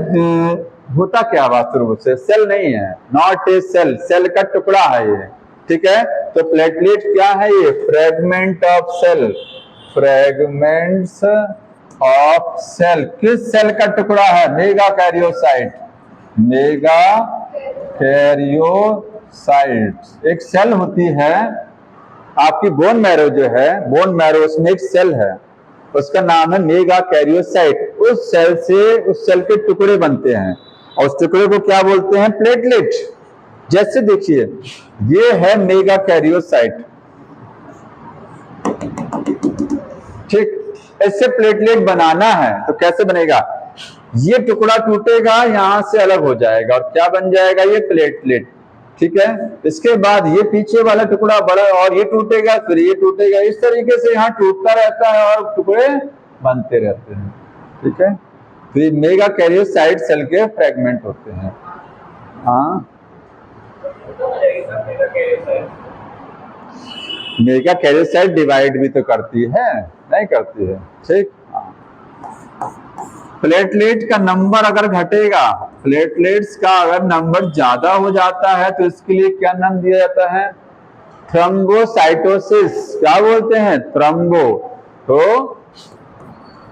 होता क्या वास्तव रूप से? सेल नहीं है, नॉट ए सेल, सेल का टुकड़ा है ये। ठीक है, तो प्लेटलेट क्या है? ये fragment of cell, fragments of cell. किस सेल का टुकड़ा है? Megakaryocyte, megakaryocyte. एक सेल होती है आपकी बोन मैरो जो है, बोन मैरो, उसमें एक सेल है, उसका नाम है मेगा कैरियोसाइट। उस सेल से उस सेल के टुकड़े बनते हैं, और उस टुकड़े को क्या बोलते हैं? प्लेटलेट। जैसे देखिए, ये है मेगा कैरियोसाइट, ठीक, इससे प्लेटलेट बनाना है तो कैसे बनेगा? ये टुकड़ा टूटेगा, यहां से अलग हो जाएगा, और क्या बन जाएगा? ये प्लेटलेट। ठीक है, इसके बाद ये पीछे वाला टुकड़ा बड़ा, और ये टूटेगा, फिर ये टूटेगा, इस तरीके से यहाँ टूटता रहता है और टुकड़े बनते रहते हैं। ठीक है, तो ये मेगा कैरियोसाइट सेल के फ्रेगमेंट होते हैं। हाँ, मेगा कैरियोसाइट डिवाइड भी तो करती है, नहीं करती है? ठीक, प्लेटलेट का नंबर अगर घटेगा, प्लेटलेट्स का अगर नंबर ज्यादा हो जाता है तो इसके लिए क्या नाम दिया जाता है? थ्रोम्बोसाइटोसिस। क्या बोलते हैं? थ्रोम्बो। तो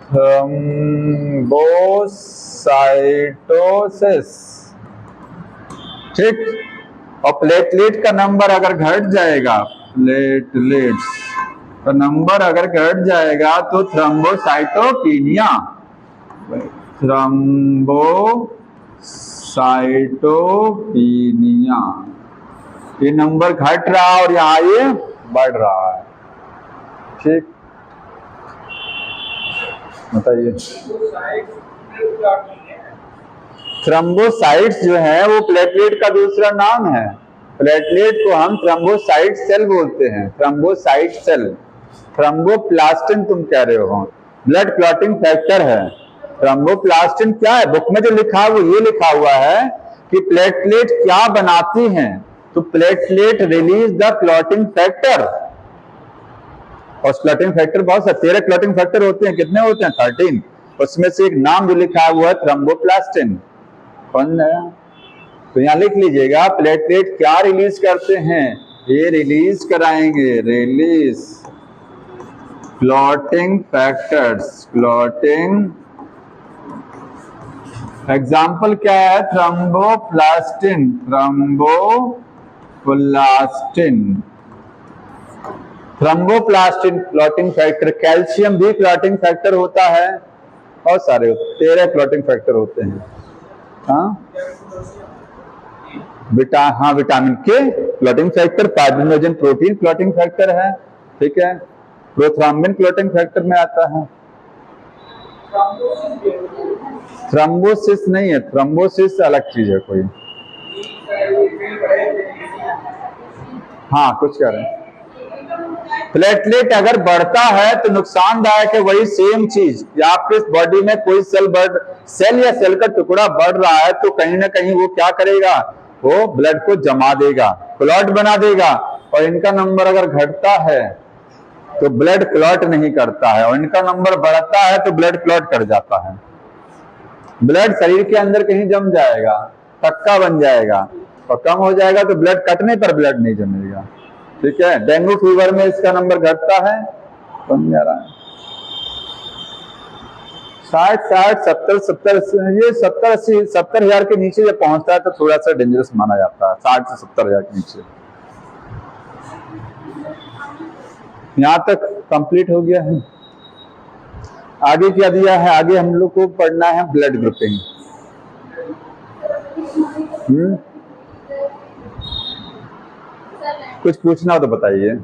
थ्रोम्बोसाइटोसिस। ठीक, और प्लेटलेट का नंबर अगर घट जाएगा, प्लेटलेट्स का नंबर अगर घट जाएगा तो थ्रोम्बोसाइटोपिनिया, थ्रोम्बोसाइटोपिनिया। ये नंबर घट रहा और यहाँ ये बढ़ रहा है। ठीक, बताइए। थ्रोम्बोसाइट्स जो है वो प्लेटलेट का दूसरा नाम है। प्लेटलेट को हम थ्रोम्बोसाइट सेल बोलते हैं, थ्रोम्बोसाइट सेल। थ्रोम्बोप्लास्टिन तुम कह रहे हो, ब्लड क्लॉटिंग फैक्टर है। थ्रोम्बोप्लास्टिन क्या है? बुक में जो लिखा है वो ये लिखा हुआ है कि प्लेटलेट क्या बनाती हैं। तो platelet release the clotting factor, और क्लॉटिंग फैक्टर बहुत सारे 13 क्लॉटिंग फैक्टर होते हैं। कितने होते हैं? 13। उसमें से एक नाम जो लिखा हुआ है थ्रोम्बोप्लास्टिन। तो यहां लिख लीजिएगा, प्लेटलेट क्या रिलीज करते हैं? ये रिलीज कराएंगे, release clotting factors, clotting. Example क्या है? Thromboplastin, thromboplastin, thromboplastin clotting factor. Calcium भी क्लॉटिंग फैक्टर होता है, बहुत सारे 13 क्लॉटिंग फैक्टर होते हैं। हाँ, विटामिन के clotting factor, fibrinogen protein clotting factor है। ठीक है, प्रोथ्रोम्बिन क्लॉटिंग फैक्टर में आता है। थ्रोम्बोसिस नहीं है, थ्रोम्बोसिस अलग चीज है कोई। हाँ, कुछ कह रहे हैं। प्लेटलेट अगर बढ़ता है तो नुकसानदायक है, वही सेम चीज। आपके बॉडी में कोई सेल या सेल का टुकड़ा बढ़ रहा है तो कहीं ना कहीं वो क्या करेगा? वो ब्लड को जमा देगा, क्लॉट बना देगा। और इनका नंबर अगर घटता है तो ब्लड क्लॉट नहीं करता है, और इनका नंबर बढ़ता है तो ब्लड क्लॉट कर जाता है। ब्लड शरीर के अंदर कहीं जम जाएगा, थक्का बन जाएगा। और कम हो जाएगा तो ब्लड कटने पर ब्लड नहीं जमेगा। ठीक है, डेंगू फीवर में इसका नंबर घटता है, समझ आ रहा है। 60, 70, ये 70,000 के नीचे जब पहुंचता है तो थोड़ा सा डेंजरस माना जाता है। 60 से 70,000 के नीचे। यहां तक कंप्लीट हो गया है। आगे क्या दिया है? आगे हम लोग को पढ़ना है ब्लड ग्रुपिंग। कुछ पूछना हो तो बताइए।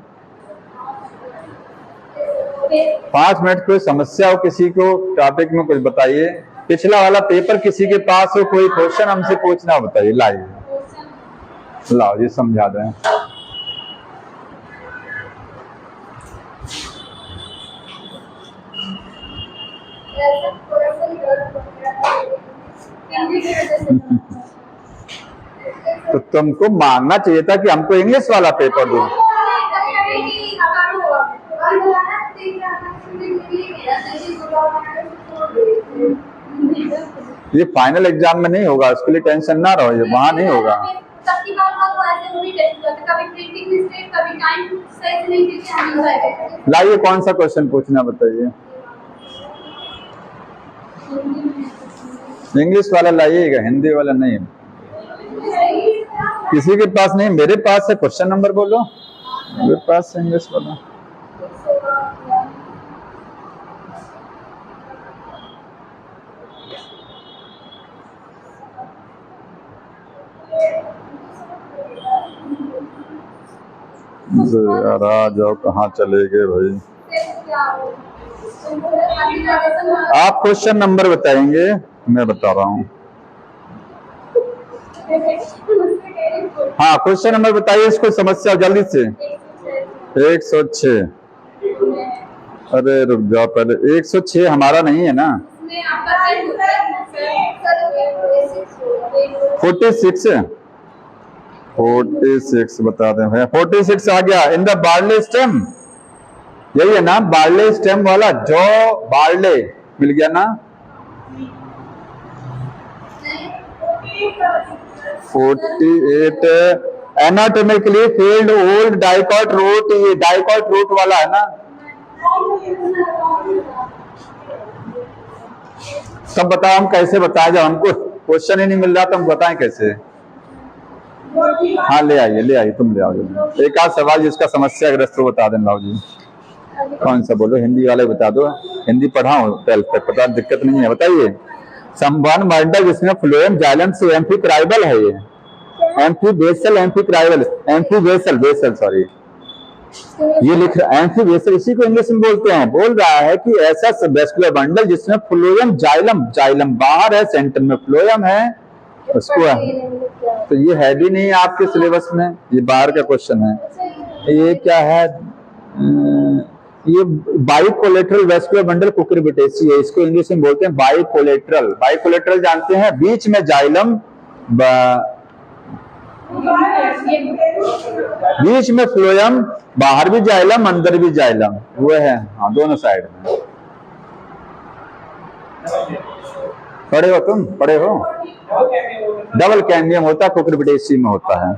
5 मिनट। कोई समस्या हो किसी को टॉपिक में कुछ बताइए। पिछला वाला पेपर किसी के पास हो, कोई क्वेश्चन हमसे पूछना हो बताइए। लाइए, लाओ जी समझा दें। तो तुमको मांगना चाहिए था कि हमको इंग्लिश वाला पेपर दो। ये फाइनल एग्जाम में नहीं होगा, उसके लिए टेंशन ना रहो, ये वहां नहीं होगा। लाइए, कौन सा क्वेश्चन पूछना बताइए। इंग्लिश वाला लाइएगा, हिंदी वाला नहीं। किसी के पास नहीं, मेरे पास है। क्वेश्चन नंबर बोलो, मेरे पास है इंग्लिश वाला। यार आ जाओ, कहाँ चले गए भाई। आप क्वेश्चन नंबर बताएंगे, मैं बता रहा हूँ। हाँ, क्वेश्चन नंबर बताइए, इसको समस्या जल्दी से। 106। अरे रुक जाओ पहले, 106 हमारा नहीं है ना। 46 बता दें भैया। 46 आ गया। इन द बार्ले स्टेम, यही है ना बार्ले स्टेम वाला, जो बार्ले मिल गया ना। 48 anatomically field old dicot root, ये डाइकॉट रूट वाला है ना। तब बताओ हम कैसे बताएं, जब हमको क्वेश्चन ही नहीं मिल रहा तो हम बताएं कैसे। हाँ ले आइए, तुम ले आओ। एक आध सवाल जिसका समस्याग्रस्त हो बता दें। लाओ जी, कौन सा बोलो, हिंदी वाले बता दो। हिंदी पढ़ाओ 12th तक, पता दिक्कत नहीं है। बताइए। संवहन मंडल जिसमें फ्लोएम जाइलम से एम्फीक्राइबल है, ये एम्फीबेसल एम्फीक्राइबल एम्फीबेसल सॉरी, ये लिख रहा है एम्फीबेसल, इसी को इंग्लिश में बोलते हैं। बोल रहा है कि ऐसा वेस्कुलर बंडल जिसमें फ्लोएम जाइलम बाहर है, सेंटर में फ्लोएम है, उसको है। तो ये है भी नहीं आपके सिलेबस में, ये बाहर का क्वेश्चन है। ये क्या है? ये बाइकोलेटरल वेस्कुलर बंडल कुकुरबिटेसी है, इसको इंग्लिश में बोलते हैं बाइकोलेटरल। बाइकोलेटरल जानते हैं, बीच में जाइलम, बीच में फ्लोएम, बाहर भी जाइलम अंदर भी जाइलम, वो है। हाँ, दोनों साइड में। पढ़े हो तुम? पढ़े हो? डबल कैम्बियम होता है, कुकुरबिटेसी में होता है।